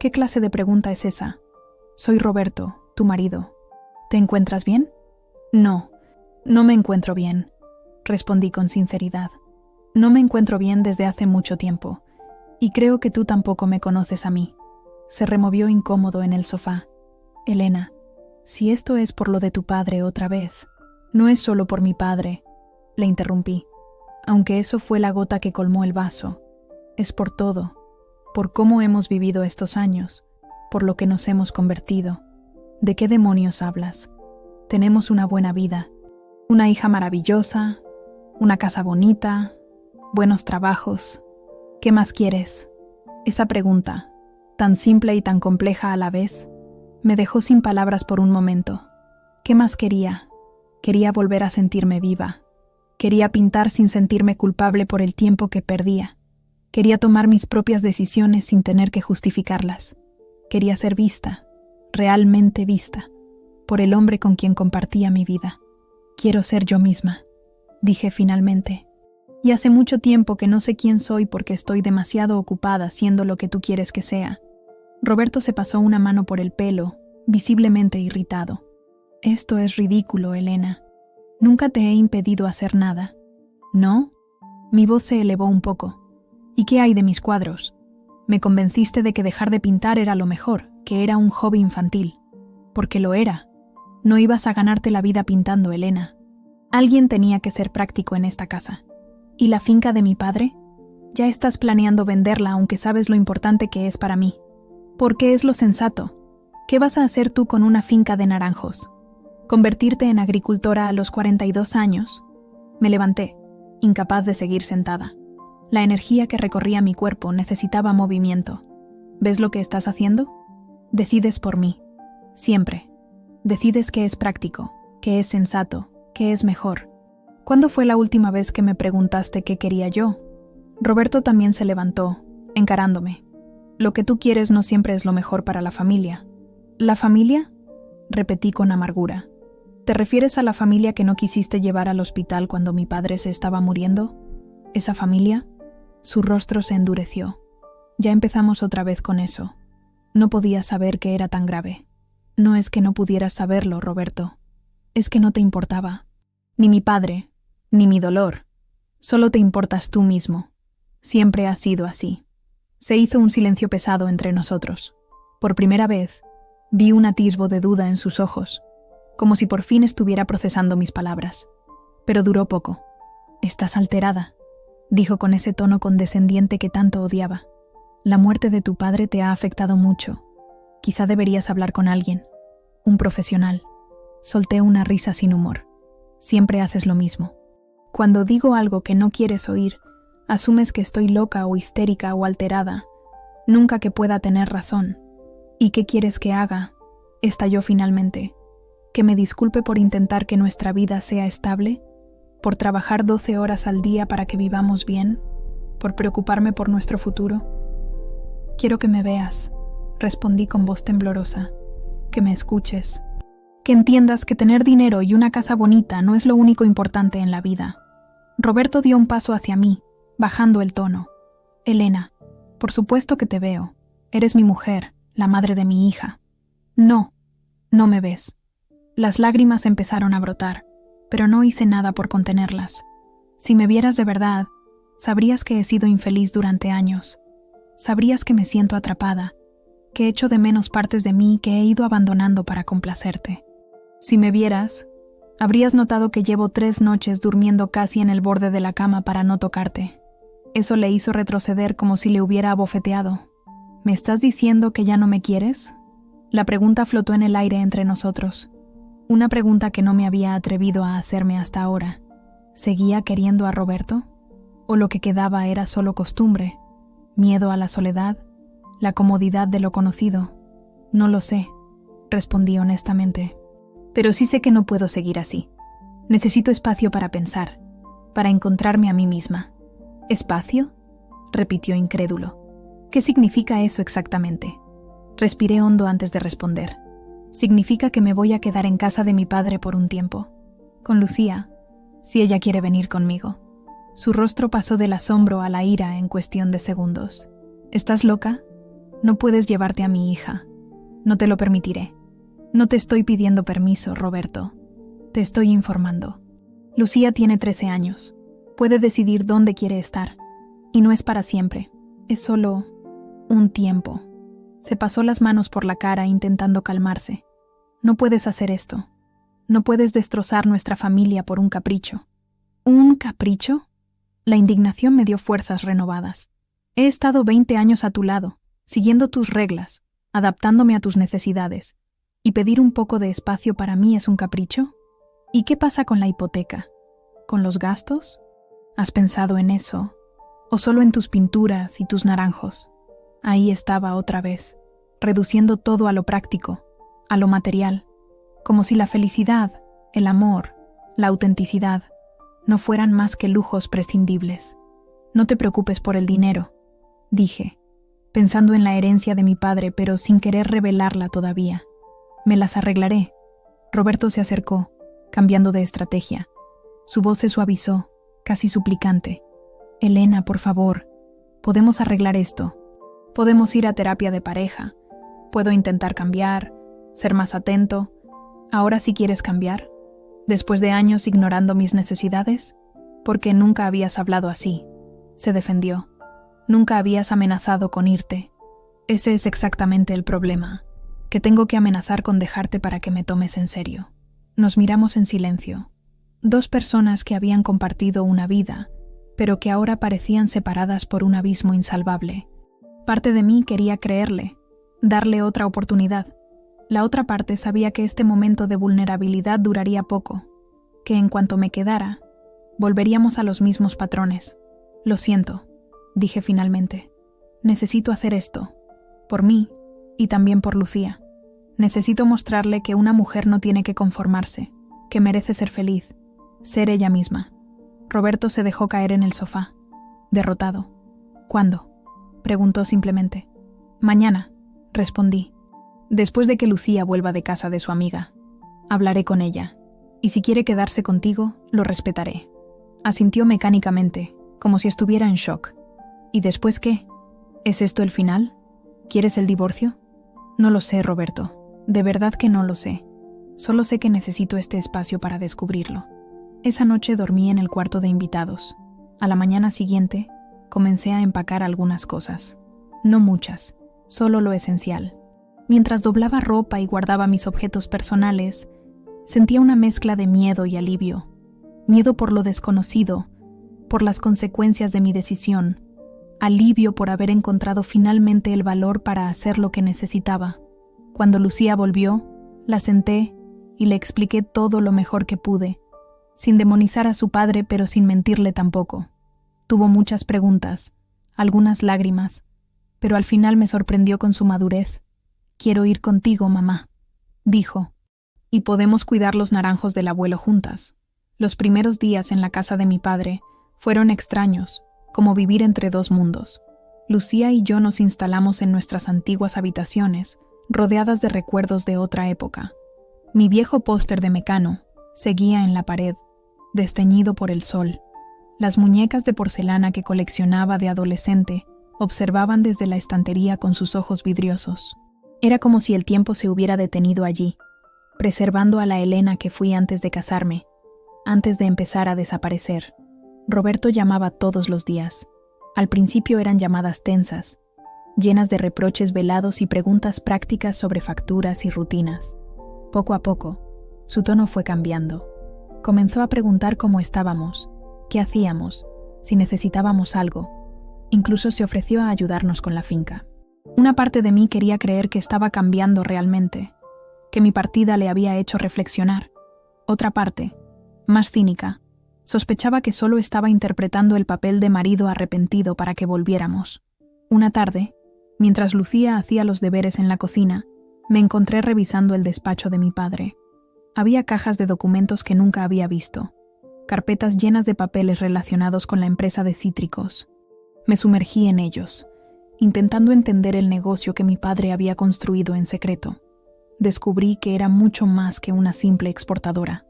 ¿Qué clase de pregunta es esa? Soy Roberto, tu marido. ¿Te encuentras bien? No, no me encuentro bien, respondí con sinceridad. No me encuentro bien desde hace mucho tiempo. Y creo que tú tampoco me conoces a mí. Se removió incómodo en el sofá. Elena, si esto es por lo de tu padre otra vez, no es solo por mi padre, le interrumpí, aunque eso fue la gota que colmó el vaso. Es por todo, por cómo hemos vivido estos años, por lo que nos hemos convertido. ¿De qué demonios hablas? Tenemos una buena vida, una hija maravillosa, una casa bonita, buenos trabajos. ¿Qué más quieres? Esa pregunta, tan simple y tan compleja a la vez, me dejó sin palabras por un momento. ¿Qué más quería? Quería volver a sentirme viva. Quería pintar sin sentirme culpable por el tiempo que perdía. Quería tomar mis propias decisiones sin tener que justificarlas. Quería ser vista, realmente vista, por el hombre con quien compartía mi vida. Quiero ser yo misma, dije finalmente. Y hace mucho tiempo que no sé quién soy porque estoy demasiado ocupada siendo lo que tú quieres que sea. Roberto se pasó una mano por el pelo, visiblemente irritado. Esto es ridículo, Elena. Nunca te he impedido hacer nada. ¿No? Mi voz se elevó un poco. ¿Y qué hay de mis cuadros? Me convenciste de que dejar de pintar era lo mejor, que era un hobby infantil. porque lo era. No ibas a ganarte la vida pintando, Elena. Alguien tenía que ser práctico en esta casa. ¿Y la finca de mi padre? Ya estás planeando venderla, aunque sabes lo importante que es para mí. ¿Por qué es lo sensato? ¿Qué vas a hacer tú con una finca de naranjos? ¿Convertirte en agricultora a los 42 años? Me levanté, incapaz de seguir sentada. La energía que recorría mi cuerpo necesitaba movimiento. ¿Ves lo que estás haciendo? Decides por mí. Siempre. Decides qué es práctico, qué es sensato, qué es mejor. ¿Cuándo fue la última vez que me preguntaste qué quería yo? Roberto también se levantó, encarándome. Lo que tú quieres no siempre es lo mejor para la familia. ¿La familia? Repetí con amargura. ¿Te refieres a la familia que no quisiste llevar al hospital cuando mi padre se estaba muriendo? ¿Esa familia? Su rostro se endureció. Ya empezamos otra vez con eso. No podías saber que era tan grave. No es que no pudieras saberlo, Roberto. Es que no te importaba. Ni mi padre, ni mi dolor. Solo te importas tú mismo. Siempre ha sido así. Se hizo un silencio pesado entre nosotros. Por primera vez, vi un atisbo de duda en sus ojos, como si por fin estuviera procesando mis palabras. Pero duró poco. «Estás alterada», dijo con ese tono condescendiente que tanto odiaba. «La muerte de tu padre te ha afectado mucho. Quizá deberías hablar con alguien. Un profesional». Solté una risa sin humor. Siempre haces lo mismo. Cuando digo algo que no quieres oír, asumes que estoy loca o histérica o alterada. Nunca que pueda tener razón. ¿Y qué quieres que haga?, estalló finalmente. ¿Que me disculpe por intentar que nuestra vida sea estable? ¿Por trabajar 12 horas al día para que vivamos bien? ¿Por preocuparme por nuestro futuro? Quiero que me veas, respondí con voz temblorosa. Que me escuches. Que entiendas que tener dinero y una casa bonita no es lo único importante en la vida. Roberto dio un paso hacia mí, bajando el tono. Elena, por supuesto que te veo. Eres mi mujer, la madre de mi hija. No, no me ves. Las lágrimas empezaron a brotar, pero no hice nada por contenerlas. Si me vieras de verdad, sabrías que he sido infeliz durante años. Sabrías que me siento atrapada, que echo de menos partes de mí que he ido abandonando para complacerte. Si me vieras, habrías notado que llevo 3 noches durmiendo casi en el borde de la cama para no tocarte. Eso le hizo retroceder como si le hubiera abofeteado. ¿Me estás diciendo que ya no me quieres? La pregunta flotó en el aire entre nosotros. Una pregunta que no me había atrevido a hacerme hasta ahora. ¿Seguía queriendo a Roberto? ¿O lo que quedaba era solo costumbre? ¿Miedo a la soledad? ¿La comodidad de lo conocido? No lo sé, respondí honestamente. Pero sí sé que no puedo seguir así. Necesito espacio para pensar, para encontrarme a mí misma. ¿Espacio?, repitió incrédulo. ¿Qué significa eso exactamente? Respiré hondo antes de responder. Significa que me voy a quedar en casa de mi padre por un tiempo. Con Lucía, si ella quiere venir conmigo. Su rostro pasó del asombro a la ira en cuestión de segundos. ¿Estás loca? No puedes llevarte a mi hija. No te lo permitiré. No te estoy pidiendo permiso, Roberto. Te estoy informando. Lucía tiene 13 años. Puede decidir dónde quiere estar. Y no es para siempre. Es solo un tiempo. Se pasó las manos por la cara intentando calmarse. No puedes hacer esto. No puedes destrozar nuestra familia por un capricho. ¿Un capricho? La indignación me dio fuerzas renovadas. He estado 20 años a tu lado, siguiendo tus reglas, adaptándome a tus necesidades. ¿Y pedir un poco de espacio para mí es un capricho? ¿Y qué pasa con la hipoteca? ¿Con los gastos? ¿Has pensado en eso? ¿O solo en tus pinturas y tus naranjos? Ahí estaba otra vez, reduciendo todo a lo práctico, a lo material, como si la felicidad, el amor, la autenticidad, no fueran más que lujos prescindibles. No te preocupes por el dinero, dije, pensando en la herencia de mi padre, pero sin querer revelarla todavía. Me las arreglaré. Roberto se acercó, cambiando de estrategia. Su voz se suavizó, casi suplicante. Elena, por favor, podemos arreglar esto. Podemos ir a terapia de pareja. Puedo intentar cambiar, ser más atento. ¿Ahora sí quieres cambiar? ¿Después de años ignorando mis necesidades? Porque nunca habías hablado así, se defendió. Nunca habías amenazado con irte. Ese es exactamente el problema. que tengo que amenazar con dejarte para que me tomes en serio. Nos miramos en silencio. Dos personas que habían compartido una vida, pero que ahora parecían separadas por un abismo insalvable. Parte de mí quería creerle, darle otra oportunidad. La otra parte sabía que este momento de vulnerabilidad duraría poco, que en cuanto me quedara, volveríamos a los mismos patrones. Lo siento, dije finalmente. Necesito hacer esto, por mí y también por Lucía. Necesito mostrarle que una mujer no tiene que conformarse, que merece ser feliz, ser ella misma. Roberto se dejó caer en el sofá, derrotado. ¿Cuándo?, preguntó simplemente. Mañana, respondí. Después de que Lucía vuelva de casa de su amiga. Hablaré con ella, y si quiere quedarse contigo, lo respetaré. Asintió mecánicamente, como si estuviera en shock. ¿Y después qué? ¿Es esto el final? ¿Quieres el divorcio? No lo sé, Roberto. De verdad que no lo sé. Solo sé que necesito este espacio para descubrirlo. Esa noche dormí en el cuarto de invitados. A la mañana siguiente, comencé a empacar algunas cosas. No muchas, solo lo esencial. Mientras doblaba ropa y guardaba mis objetos personales, sentía una mezcla de miedo y alivio. Miedo por lo desconocido, por las consecuencias de mi decisión. Alivio por haber encontrado finalmente el valor para hacer lo que necesitaba. Cuando Lucía volvió, la senté y le expliqué todo lo mejor que pude, sin demonizar a su padre pero sin mentirle tampoco. Tuvo muchas preguntas, algunas lágrimas, pero al final me sorprendió con su madurez. «Quiero ir contigo, mamá», dijo, «y podemos cuidar los naranjos del abuelo juntas». Los primeros días en la casa de mi padre fueron extraños, como vivir entre dos mundos. Lucía y yo nos instalamos en nuestras antiguas habitaciones, rodeadas de recuerdos de otra época. Mi viejo póster de Mecano seguía en la pared, desteñido por el sol. Las muñecas de porcelana que coleccionaba de adolescente observaban desde la estantería con sus ojos vidriosos. Era como si el tiempo se hubiera detenido allí, preservando a la Elena que fui antes de casarme, antes de empezar a desaparecer. Roberto llamaba todos los días. Al principio eran llamadas tensas, llenas de reproches velados y preguntas prácticas sobre facturas y rutinas. Poco a poco, su tono fue cambiando. Comenzó a preguntar cómo estábamos, qué hacíamos, si necesitábamos algo. Incluso se ofreció a ayudarnos con la finca. Una parte de mí quería creer que estaba cambiando realmente, que mi partida le había hecho reflexionar. Otra parte, más cínica, sospechaba que solo estaba interpretando el papel de marido arrepentido para que volviéramos. Una tarde, mientras Lucía hacía los deberes en la cocina, me encontré revisando el despacho de mi padre. Había cajas de documentos que nunca había visto, carpetas llenas de papeles relacionados con la empresa de cítricos. Me sumergí en ellos, intentando entender el negocio que mi padre había construido en secreto. Descubrí que era mucho más que una simple exportadora.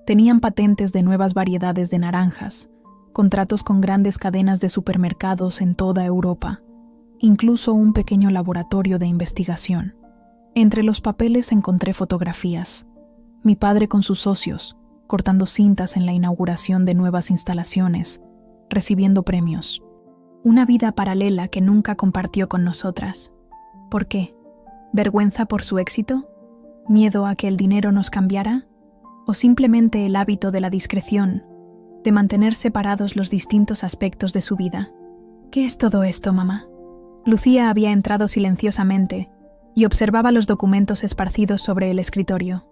Tenían patentes de nuevas variedades de naranjas, contratos con grandes cadenas de supermercados en toda Europa, incluso un pequeño laboratorio de investigación. Entre los papeles encontré fotografías. Mi padre con sus socios, cortando cintas en la inauguración de nuevas instalaciones, recibiendo premios. Una vida paralela que nunca compartió con nosotras. ¿Por qué? ¿Vergüenza por su éxito? ¿Miedo a que el dinero nos cambiara? ¿O simplemente el hábito de la discreción, de mantener separados los distintos aspectos de su vida? ¿Qué es todo esto, mamá? Lucía había entrado silenciosamente y observaba los documentos esparcidos sobre el escritorio.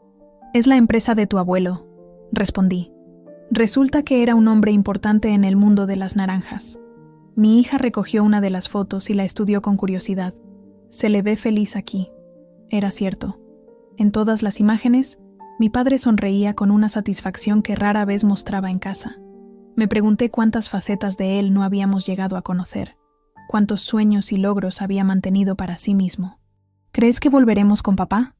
«Es la empresa de tu abuelo», respondí. Resulta que era un hombre importante en el mundo de las naranjas. Mi hija recogió una de las fotos y la estudió con curiosidad. Se le ve feliz aquí. Era cierto. En todas las imágenes, mi padre sonreía con una satisfacción que rara vez mostraba en casa. Me pregunté cuántas facetas de él no habíamos llegado a conocer, cuántos sueños y logros había mantenido para sí mismo. «¿Crees que volveremos con papá?»,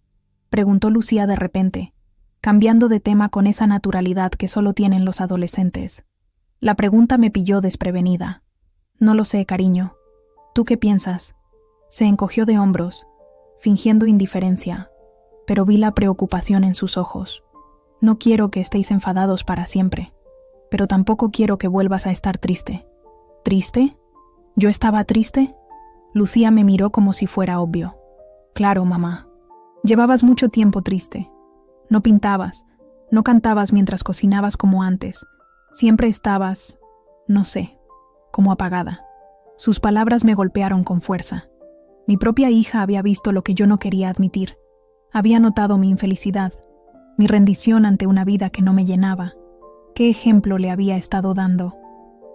preguntó Lucía de repente, cambiando de tema con esa naturalidad que solo tienen los adolescentes. La pregunta me pilló desprevenida. «No lo sé, cariño. ¿Tú qué piensas?». Se encogió de hombros, fingiendo indiferencia, pero vi la preocupación en sus ojos. «No quiero que estéis enfadados para siempre, pero tampoco quiero que vuelvas a estar triste». «¿Triste? ¿Yo estaba triste?». Lucía me miró como si fuera obvio. «Claro, mamá». Llevabas mucho tiempo triste. No pintabas, no cantabas mientras cocinabas como antes. Siempre estabas, no sé, como apagada. Sus palabras me golpearon con fuerza. Mi propia hija había visto lo que yo no quería admitir. Había notado mi infelicidad, mi rendición ante una vida que no me llenaba. ¿Qué ejemplo le había estado dando?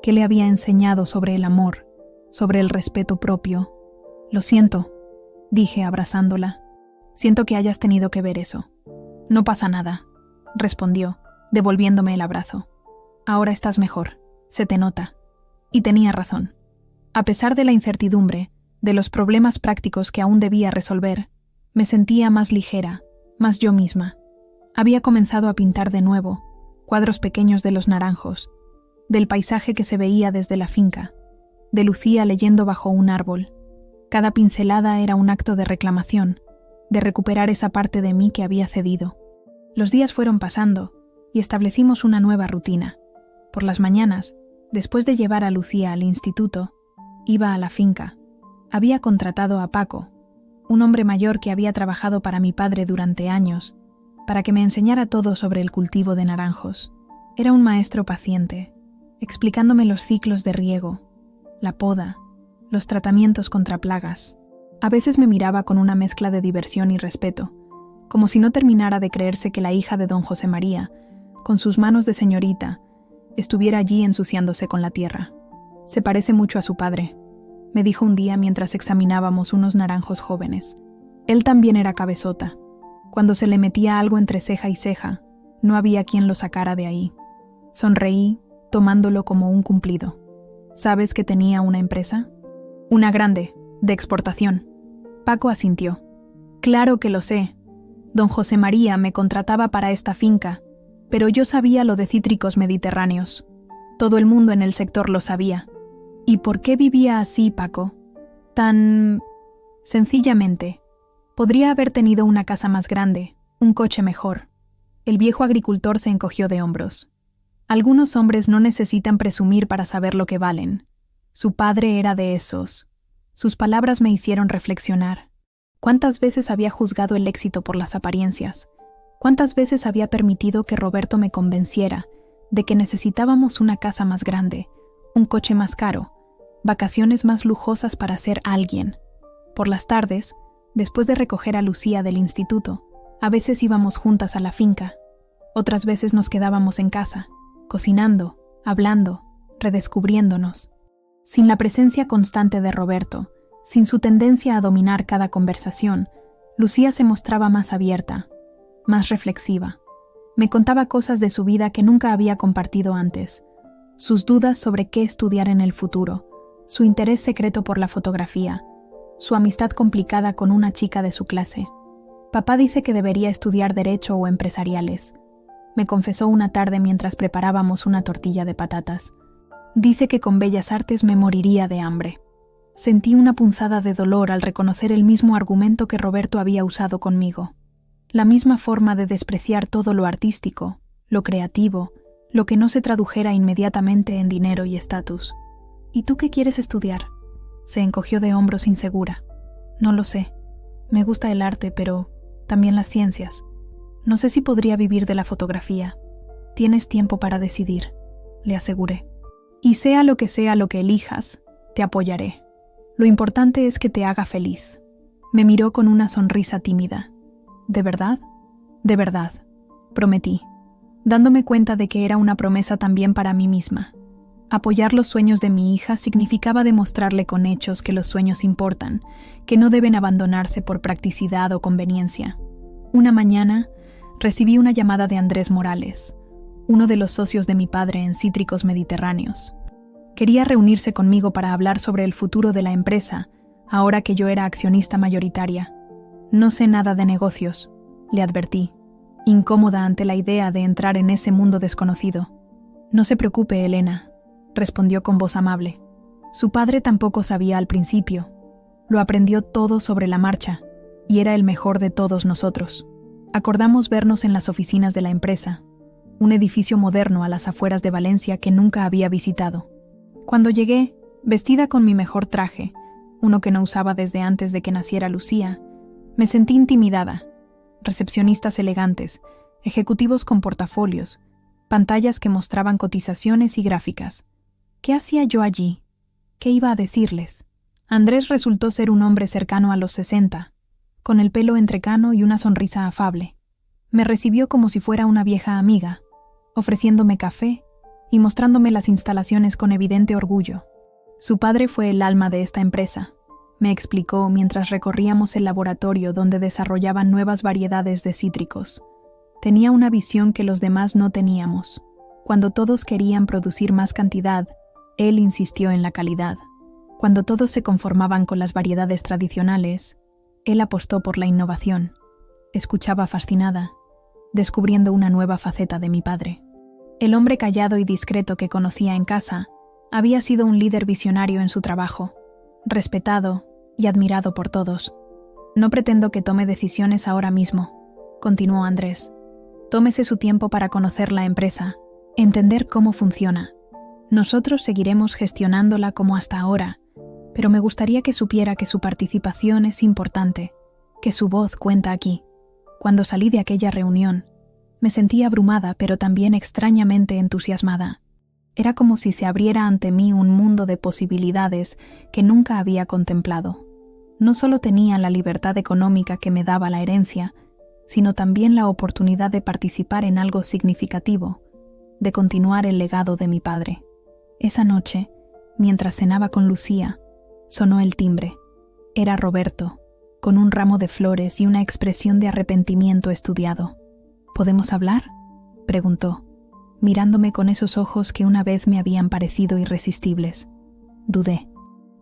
¿Qué le había enseñado sobre el amor, sobre el respeto propio? Lo siento, dije abrazándola. Siento que hayas tenido que ver eso. No pasa nada, respondió, devolviéndome el abrazo. Ahora estás mejor, se te nota. Y tenía razón. A pesar de la incertidumbre, de los problemas prácticos que aún debía resolver, me sentía más ligera, más yo misma. Había comenzado a pintar de nuevo, cuadros pequeños de los naranjos, del paisaje que se veía desde la finca, de Lucía leyendo bajo un árbol. Cada pincelada era un acto de reclamación, de recuperar esa parte de mí que había cedido. Los días fueron pasando y establecimos una nueva rutina. Por las mañanas, después de llevar a Lucía al instituto, iba a la finca. Había contratado a Paco, un hombre mayor que había trabajado para mi padre durante años, para que me enseñara todo sobre el cultivo de naranjos. Era un maestro paciente, explicándome los ciclos de riego, la poda, los tratamientos contra plagas. A veces me miraba con una mezcla de diversión y respeto, como si no terminara de creerse que la hija de don José María, con sus manos de señorita, estuviera allí ensuciándose con la tierra. Se parece mucho a su padre, me dijo un día mientras examinábamos unos naranjos jóvenes. Él también era cabezota. Cuando se le metía algo entre ceja y ceja, no había quien lo sacara de ahí. Sonreí, tomándolo como un cumplido. ¿Sabes que tenía una empresa? Una grande, de exportación. Paco asintió. Claro que lo sé. Don José María me contrataba para esta finca, pero yo sabía lo de cítricos mediterráneos. Todo el mundo en el sector lo sabía. ¿Y por qué vivía así, Paco? Tan... sencillamente. Podría haber tenido una casa más grande, un coche mejor. El viejo agricultor se encogió de hombros. Algunos hombres no necesitan presumir para saber lo que valen. Su padre era de esos. Sus palabras me hicieron reflexionar. ¿Cuántas veces había juzgado el éxito por las apariencias? ¿Cuántas veces había permitido que Roberto me convenciera de que necesitábamos una casa más grande, un coche más caro, vacaciones más lujosas para ser alguien? Por las tardes, después de recoger a Lucía del instituto, a veces íbamos juntas a la finca. Otras veces nos quedábamos en casa, cocinando, hablando, redescubriéndonos. Sin la presencia constante de Roberto, sin su tendencia a dominar cada conversación, Lucía se mostraba más abierta, más reflexiva. Me contaba cosas de su vida que nunca había compartido antes, sus dudas sobre qué estudiar en el futuro, su interés secreto por la fotografía, su amistad complicada con una chica de su clase. Papá dice que debería estudiar Derecho o Empresariales, me confesó una tarde mientras preparábamos una tortilla de patatas. Dice que con Bellas Artes me moriría de hambre. Sentí una punzada de dolor al reconocer el mismo argumento que Roberto había usado conmigo. La misma forma de despreciar todo lo artístico, lo creativo, lo que no se tradujera inmediatamente en dinero y estatus. ¿Y tú qué quieres estudiar? Se encogió de hombros insegura. No lo sé. Me gusta el arte, pero también las ciencias. No sé si podría vivir de la fotografía. Tienes tiempo para decidir, le aseguré. Y sea lo que elijas, te apoyaré. Lo importante es que te haga feliz. Me miró con una sonrisa tímida. ¿De verdad? De verdad, prometí, dándome cuenta de que era una promesa también para mí misma. Apoyar los sueños de mi hija significaba demostrarle con hechos que los sueños importan, que no deben abandonarse por practicidad o conveniencia. Una mañana, recibí una llamada de Andrés Morales, uno de los socios de mi padre en Cítricos Mediterráneos. Quería reunirse conmigo para hablar sobre el futuro de la empresa, ahora que yo era accionista mayoritaria. No sé nada de negocios, le advertí, incómoda ante la idea de entrar en ese mundo desconocido. No se preocupe, Elena, respondió con voz amable. Su padre tampoco sabía al principio. Lo aprendió todo sobre la marcha, y era el mejor de todos nosotros. Acordamos vernos en las oficinas de la empresa, un edificio moderno a las afueras de Valencia que nunca había visitado. Cuando llegué, vestida con mi mejor traje, uno que no usaba desde antes de que naciera Lucía, me sentí intimidada, recepcionistas elegantes, ejecutivos con portafolios, pantallas que mostraban cotizaciones y gráficas. ¿Qué hacía yo allí? ¿Qué iba a decirles? Andrés resultó ser un hombre cercano a los 60, con el pelo entrecano y una sonrisa afable. Me recibió como si fuera una vieja amiga, ofreciéndome café y mostrándome las instalaciones con evidente orgullo. Su padre fue el alma de esta empresa, me explicó mientras recorríamos el laboratorio donde desarrollaban nuevas variedades de cítricos. Tenía una visión que los demás no teníamos. Cuando todos querían producir más cantidad, él insistió en la calidad. Cuando todos se conformaban con las variedades tradicionales, él apostó por la innovación. Escuchaba fascinada, descubriendo una nueva faceta de mi padre. El hombre callado y discreto que conocía en casa había sido un líder visionario en su trabajo, respetado y admirado por todos. No pretendo que tome decisiones ahora mismo, continuó Andrés. Tómese su tiempo para conocer la empresa, entender cómo funciona. Nosotros seguiremos gestionándola como hasta ahora, pero me gustaría que supiera que su participación es importante, que su voz cuenta aquí. Cuando salí de aquella reunión, me sentí abrumada pero también extrañamente entusiasmada. Era como si se abriera ante mí un mundo de posibilidades que nunca había contemplado. No solo tenía la libertad económica que me daba la herencia, sino también la oportunidad de participar en algo significativo, de continuar el legado de mi padre. Esa noche, mientras cenaba con Lucía, sonó el timbre. Era Roberto, con un ramo de flores y una expresión de arrepentimiento estudiado. ¿Podemos hablar?, preguntó, mirándome con esos ojos que una vez me habían parecido irresistibles. Dudé.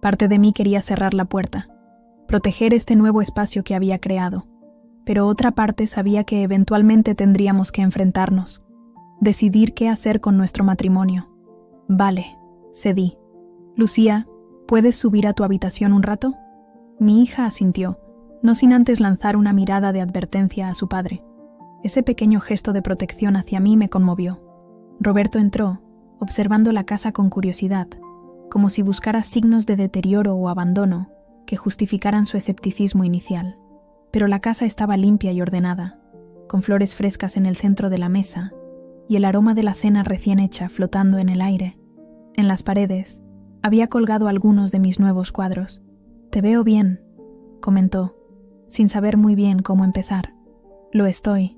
Parte de mí quería cerrar la puerta, proteger este nuevo espacio que había creado, pero otra parte sabía que eventualmente tendríamos que enfrentarnos, decidir qué hacer con nuestro matrimonio. Vale, cedí. Lucía, ¿puedes subir a tu habitación un rato? Mi hija asintió, no sin antes lanzar una mirada de advertencia a su padre. Ese pequeño gesto de protección hacia mí me conmovió. Roberto entró, observando la casa con curiosidad, como si buscara signos de deterioro o abandono que justificaran su escepticismo inicial. Pero la casa estaba limpia y ordenada, con flores frescas en el centro de la mesa y el aroma de la cena recién hecha flotando en el aire. En las paredes había colgado algunos de mis nuevos cuadros. «Te veo bien», comentó, sin saber muy bien cómo empezar. «Lo estoy»,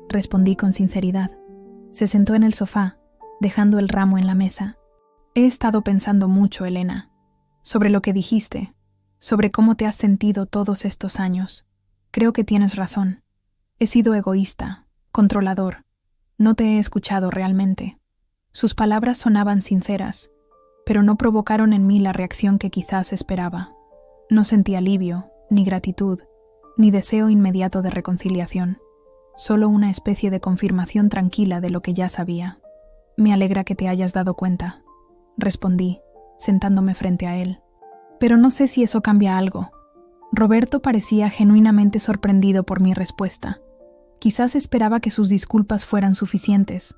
respondí con sinceridad. Se sentó en el sofá, dejando el ramo en la mesa. «He estado pensando mucho, Elena, sobre lo que dijiste, sobre cómo te has sentido todos estos años. Creo que tienes razón. He sido egoísta, controlador. No te he escuchado realmente». Sus palabras sonaban sinceras, pero no provocaron en mí la reacción que quizás esperaba. No sentí alivio, ni gratitud, ni deseo inmediato de reconciliación. Solo una especie de confirmación tranquila de lo que ya sabía. «Me alegra que te hayas dado cuenta», respondí, sentándome frente a él. «Pero no sé si eso cambia algo». Roberto parecía genuinamente sorprendido por mi respuesta. Quizás esperaba que sus disculpas fueran suficientes,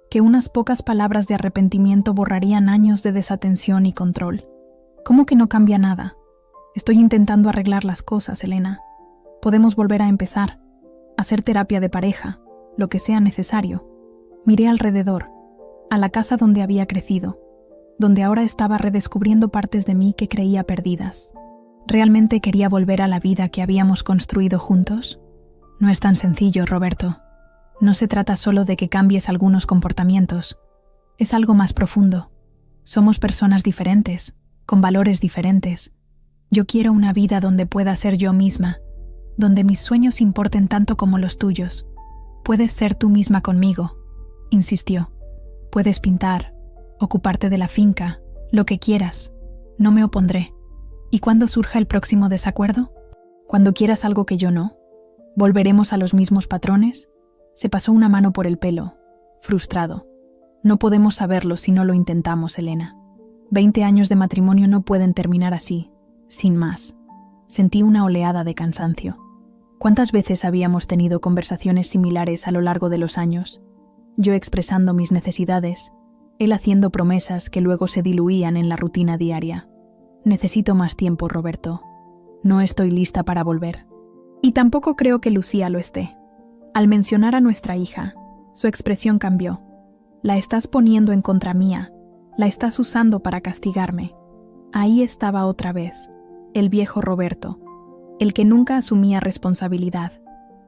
que unas pocas palabras de arrepentimiento borrarían años de desatención y control. «¿Cómo que no cambia nada? Estoy intentando arreglar las cosas, Elena. Podemos volver a empezar, hacer terapia de pareja, lo que sea necesario». Miré alrededor, a la casa donde había crecido, donde ahora estaba redescubriendo partes de mí que creía perdidas. ¿Realmente quería volver a la vida que habíamos construido juntos? No es tan sencillo, Roberto. No se trata solo de que cambies algunos comportamientos. Es algo más profundo. Somos personas diferentes, con valores diferentes. Yo quiero una vida donde pueda ser yo misma, donde mis sueños importen tanto como los tuyos. Puedes ser tú misma conmigo, insistió. Puedes pintar, ocuparte de la finca, lo que quieras. No me opondré. ¿Y cuándo surja el próximo desacuerdo? ¿Cuando quieras algo que yo no? ¿Volveremos a los mismos patrones? Se pasó una mano por el pelo, frustrado. No podemos saberlo si no lo intentamos, Elena. 20 años de matrimonio no pueden terminar así, sin más. Sentí una oleada de cansancio. ¿Cuántas veces habíamos tenido conversaciones similares a lo largo de los años? Yo expresando mis necesidades, él haciendo promesas que luego se diluían en la rutina diaria. Necesito más tiempo, Roberto. No estoy lista para volver. Y tampoco creo que Lucía lo esté. Al mencionar a nuestra hija, su expresión cambió. La estás poniendo en contra mía, la estás usando para castigarme. Ahí estaba otra vez, el viejo Roberto, el que nunca asumía responsabilidad,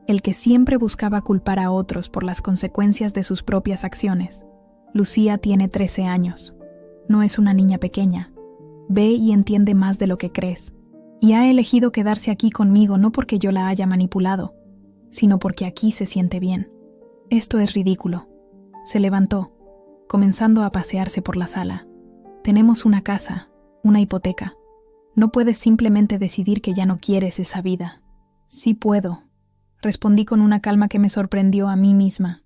el que siempre buscaba culpar a otros por las consecuencias de sus propias acciones. Lucía tiene 13 años. No es una niña pequeña. Ve y entiende más de lo que crees. Y ha elegido quedarse aquí conmigo no porque yo la haya manipulado, sino porque aquí se siente bien. Esto es ridículo. Se levantó, comenzando a pasearse por la sala. Tenemos una casa, una hipoteca. No puedes simplemente decidir que ya no quieres esa vida. Sí puedo, respondí con una calma que me sorprendió a mí misma.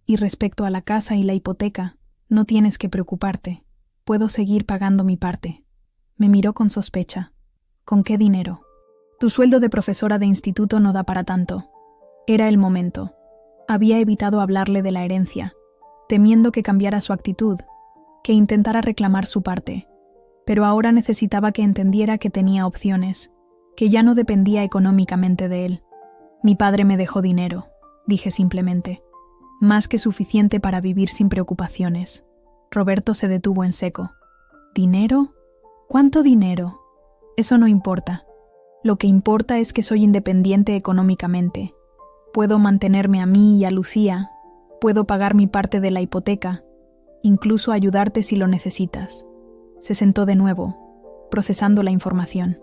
Y respecto a la casa y la hipoteca, no tienes que preocuparte. Puedo seguir pagando mi parte. Me miró con sospecha. ¿Con qué dinero? Tu sueldo de profesora de instituto no da para tanto. Era el momento. Había evitado hablarle de la herencia, temiendo que cambiara su actitud, que intentara reclamar su parte. Pero ahora necesitaba que entendiera que tenía opciones, que ya no dependía económicamente de él. Mi padre me dejó dinero, dije simplemente. Más que suficiente para vivir sin preocupaciones. Roberto se detuvo en seco. ¿Dinero? ¿Cuánto dinero? Eso no importa. Lo que importa es que soy independiente económicamente. Puedo mantenerme a mí y a Lucía. Puedo pagar mi parte de la hipoteca. Incluso ayudarte si lo necesitas. Se sentó de nuevo, procesando la información.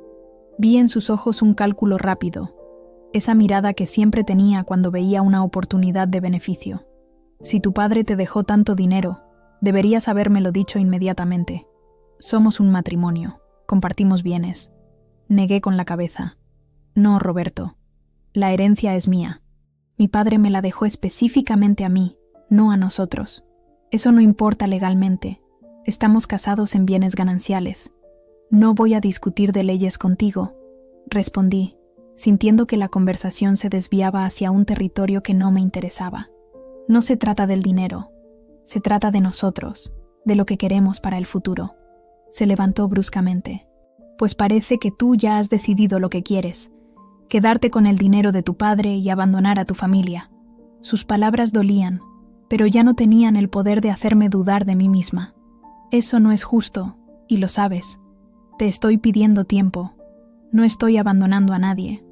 Vi en sus ojos un cálculo rápido. Esa mirada que siempre tenía cuando veía una oportunidad de beneficio. Si tu padre te dejó tanto dinero, deberías habérmelo dicho inmediatamente. Somos un matrimonio, compartimos bienes. Negué con la cabeza. No, Roberto. La herencia es mía. Mi padre me la dejó específicamente a mí, no a nosotros. Eso no importa legalmente. Estamos casados en bienes gananciales. No voy a discutir de leyes contigo, respondí, sintiendo que la conversación se desviaba hacia un territorio que no me interesaba. No se trata del dinero. Se trata de nosotros, de lo que queremos para el futuro. Se levantó bruscamente. Pues parece que tú ya has decidido lo que quieres. Quedarte con el dinero de tu padre y abandonar a tu familia. Sus palabras dolían, pero ya no tenían el poder de hacerme dudar de mí misma. Eso no es justo, y lo sabes. Te estoy pidiendo tiempo. No estoy abandonando a nadie.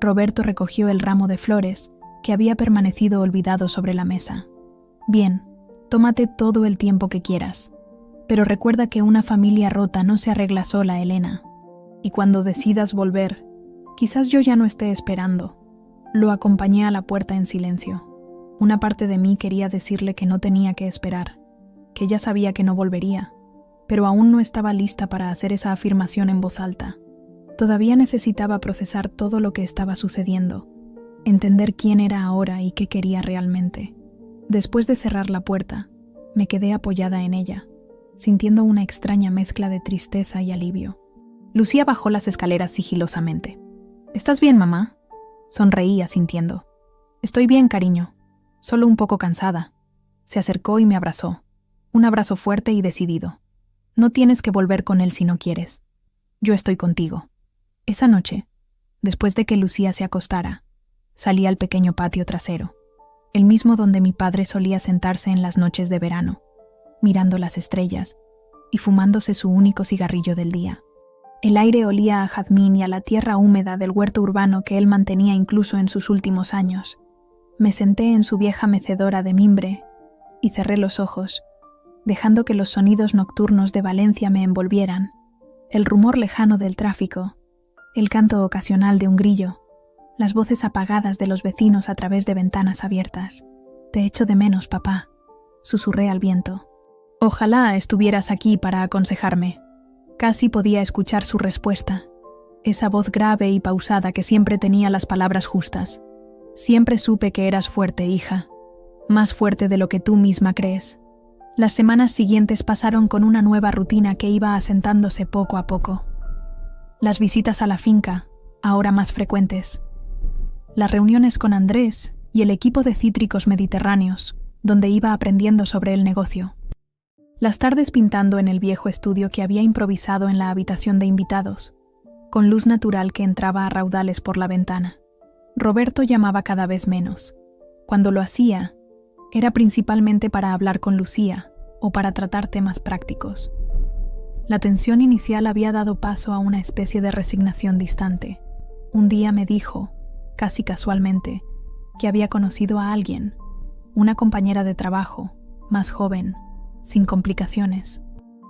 Roberto recogió el ramo de flores que había permanecido olvidado sobre la mesa. Bien, tómate todo el tiempo que quieras. Pero recuerda que una familia rota no se arregla sola, Elena. Y cuando decidas volver, quizás yo ya no esté esperando. Lo acompañé a la puerta en silencio. Una parte de mí quería decirle que no tenía que esperar, que ya sabía que no volvería, pero aún no estaba lista para hacer esa afirmación en voz alta. Todavía necesitaba procesar todo lo que estaba sucediendo, entender quién era ahora y qué quería realmente. Después de cerrar la puerta, me quedé apoyada en ella, sintiendo una extraña mezcla de tristeza y alivio. Lucía bajó las escaleras sigilosamente. ¿Estás bien, mamá? Sonreí asintiendo. Estoy bien, cariño. Solo un poco cansada. Se acercó y me abrazó. Un abrazo fuerte y decidido. No tienes que volver con él si no quieres. Yo estoy contigo. Esa noche, después de que Lucía se acostara, salí al pequeño patio trasero, el mismo donde mi padre solía sentarse en las noches de verano, mirando las estrellas y fumándose su único cigarrillo del día. El aire olía a jazmín y a la tierra húmeda del huerto urbano que él mantenía incluso en sus últimos años. Me senté en su vieja mecedora de mimbre y cerré los ojos, dejando que los sonidos nocturnos de Valencia me envolvieran, el rumor lejano del tráfico, el canto ocasional de un grillo, las voces apagadas de los vecinos a través de ventanas abiertas. «Te echo de menos, papá», susurré al viento. «Ojalá estuvieras aquí para aconsejarme». Casi podía escuchar su respuesta, esa voz grave y pausada que siempre tenía las palabras justas. «Siempre supe que eras fuerte, hija, más fuerte de lo que tú misma crees». Las semanas siguientes pasaron con una nueva rutina que iba asentándose poco a poco. Las visitas a la finca, ahora más frecuentes. Las reuniones con Andrés y el equipo de cítricos mediterráneos, donde iba aprendiendo sobre el negocio. Las tardes pintando en el viejo estudio que había improvisado en la habitación de invitados, con luz natural que entraba a raudales por la ventana. Roberto llamaba cada vez menos. Cuando lo hacía, era principalmente para hablar con Lucía o para tratar temas prácticos. La tensión inicial había dado paso a una especie de resignación distante. Un día me dijo, casi casualmente, que había conocido a alguien, una compañera de trabajo, más joven, sin complicaciones.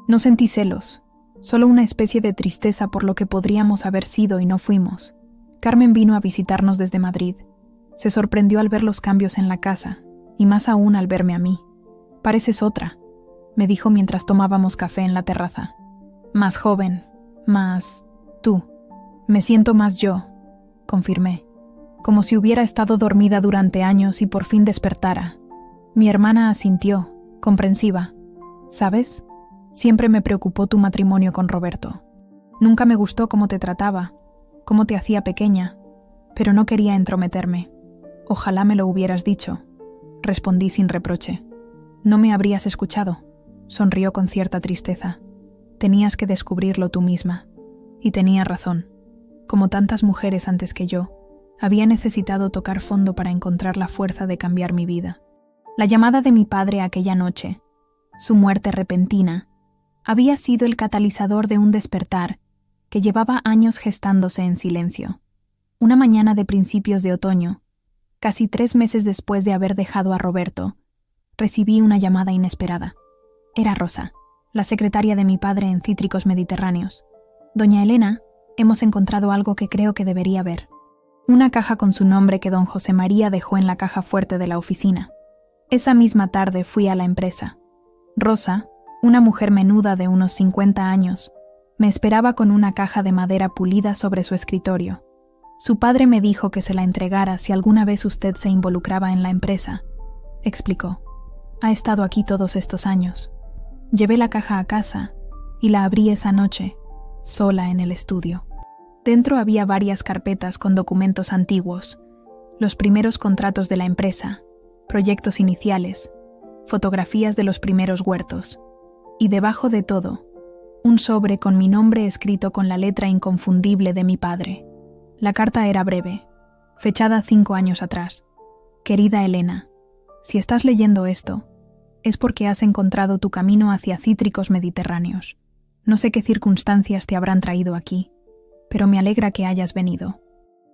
No sentí celos, solo una especie de tristeza por lo que podríamos haber sido y no fuimos. Carmen vino a visitarnos desde Madrid. Se sorprendió al ver los cambios en la casa, y más aún al verme a mí. «Pareces otra», me dijo mientras tomábamos café en la terraza. «Más joven, más tú. Me siento más yo», confirmé, como si hubiera estado dormida durante años y por fin despertara. Mi hermana asintió, comprensiva. «¿Sabes? Siempre me preocupó tu matrimonio con Roberto. Nunca me gustó cómo te trataba, cómo te hacía pequeña, pero no quería entrometerme. Ojalá me lo hubieras dicho», respondí sin reproche. «No me habrías escuchado», sonrió con cierta tristeza. «Tenías que descubrirlo tú misma». Y tenía razón. Como tantas mujeres antes que yo, había necesitado tocar fondo para encontrar la fuerza de cambiar mi vida. La llamada de mi padre aquella noche, su muerte repentina, había sido el catalizador de un despertar que llevaba años gestándose en silencio. Una mañana de principios de otoño, casi 3 meses después de haber dejado a Roberto, recibí una llamada inesperada. Era Rosa, la secretaria de mi padre en Cítricos Mediterráneos. «Doña Elena, hemos encontrado algo que creo que debería ver». Una caja con su nombre que don José María dejó en la caja fuerte de la oficina. Esa misma tarde fui a la empresa. Rosa, una mujer menuda de unos 50 años, me esperaba con una caja de madera pulida sobre su escritorio. «Su padre me dijo que se la entregara si alguna vez usted se involucraba en la empresa», explicó. «Ha estado aquí todos estos años». Llevé la caja a casa y la abrí esa noche, sola en el estudio. Dentro había varias carpetas con documentos antiguos, los primeros contratos de la empresa, proyectos iniciales, fotografías de los primeros huertos, y debajo de todo, un sobre con mi nombre escrito con la letra inconfundible de mi padre. La carta era breve, fechada 5 años atrás. «Querida Elena, si estás leyendo esto, es porque has encontrado tu camino hacia Cítricos Mediterráneos. No sé qué circunstancias te habrán traído aquí, pero me alegra que hayas venido.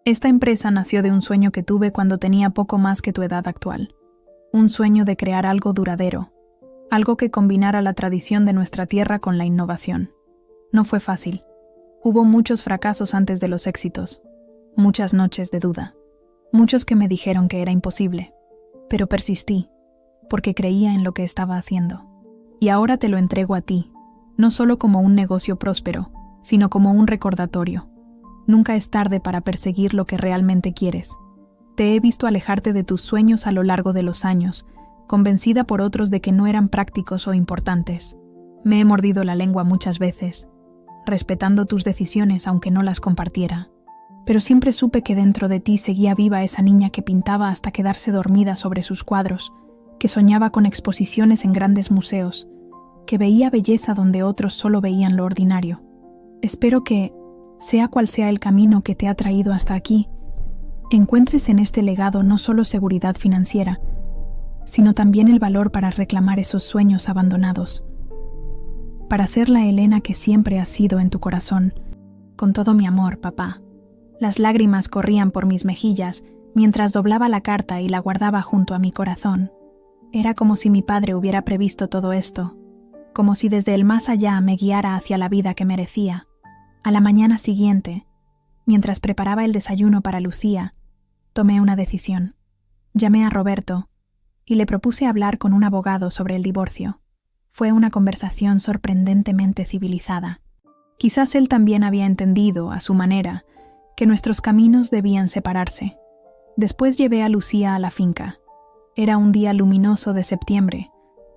Esta empresa nació de un sueño que tuve cuando tenía poco más que tu edad actual. Un sueño de crear algo duradero, algo que combinara la tradición de nuestra tierra con la innovación. No fue fácil. Hubo muchos fracasos antes de los éxitos, muchas noches de duda, muchos que me dijeron que era imposible, pero persistí, porque creía en lo que estaba haciendo. Y ahora te lo entrego a ti, no solo como un negocio próspero, sino como un recordatorio. Nunca es tarde para perseguir lo que realmente quieres. Te he visto alejarte de tus sueños a lo largo de los años, convencida por otros de que no eran prácticos o importantes. Me he mordido la lengua muchas veces, respetando tus decisiones aunque no las compartiera. Pero siempre supe que dentro de ti seguía viva esa niña que pintaba hasta quedarse dormida sobre sus cuadros, que soñaba con exposiciones en grandes museos, que veía belleza donde otros solo veían lo ordinario. Espero que, sea cual sea el camino que te ha traído hasta aquí, encuentres en este legado no solo seguridad financiera, sino también el valor para reclamar esos sueños abandonados. Para ser la Elena que siempre has sido en tu corazón. Con todo mi amor, papá». Las lágrimas corrían por mis mejillas mientras doblaba la carta y la guardaba junto a mi corazón. Era como si mi padre hubiera previsto todo esto, como si desde el más allá me guiara hacia la vida que merecía. A la mañana siguiente, mientras preparaba el desayuno para Lucía, tomé una decisión. Llamé a Roberto y le propuse hablar con un abogado sobre el divorcio. Fue una conversación sorprendentemente civilizada. Quizás él también había entendido, a su manera, que nuestros caminos debían separarse. Después llevé a Lucía a la finca. Era un día luminoso de septiembre,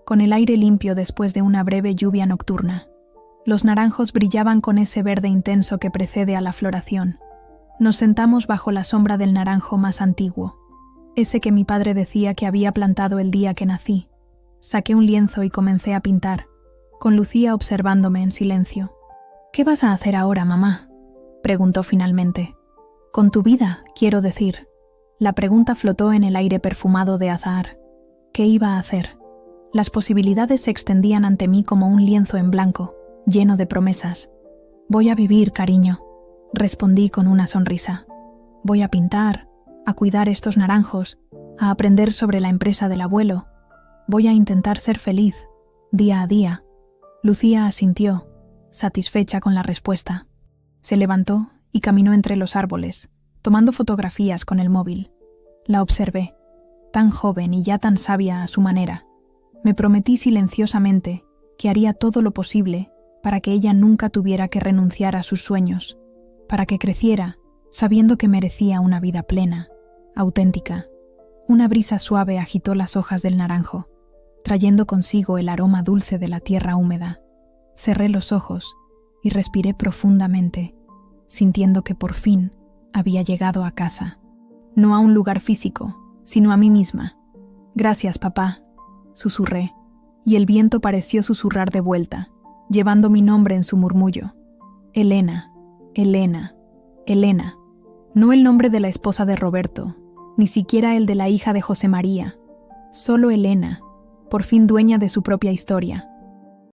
con el aire limpio después de una breve lluvia nocturna. Los naranjos brillaban con ese verde intenso que precede a la floración. Nos sentamos bajo la sombra del naranjo más antiguo, ese que mi padre decía que había plantado el día que nací. Saqué un lienzo y comencé a pintar, con Lucía observándome en silencio. «¿Qué vas a hacer ahora, mamá?», preguntó finalmente. «Con tu vida, quiero decir». La pregunta flotó en el aire perfumado de azahar. ¿Qué iba a hacer? Las posibilidades se extendían ante mí como un lienzo en blanco, lleno de promesas. «Voy a vivir, cariño», respondí con una sonrisa. «Voy a pintar, a cuidar estos naranjos, a aprender sobre la empresa del abuelo. Voy a intentar ser feliz, día a día». Lucía asintió, satisfecha con la respuesta. Se levantó y caminó entre los árboles, tomando fotografías con el móvil. La observé, tan joven y ya tan sabia a su manera. Me prometí silenciosamente que haría todo lo posible para que ella nunca tuviera que renunciar a sus sueños, para que creciera sabiendo que merecía una vida plena, auténtica. Una brisa suave agitó las hojas del naranjo, trayendo consigo el aroma dulce de la tierra húmeda. Cerré los ojos y respiré profundamente, sintiendo que por fin había llegado a casa. No a un lugar físico, sino a mí misma. «Gracias, papá», susurré, y el viento pareció susurrar de vuelta, llevando mi nombre en su murmullo. Elena, Elena, Elena. No el nombre de la esposa de Roberto, ni siquiera el de la hija de José María. Solo Elena, por fin dueña de su propia historia.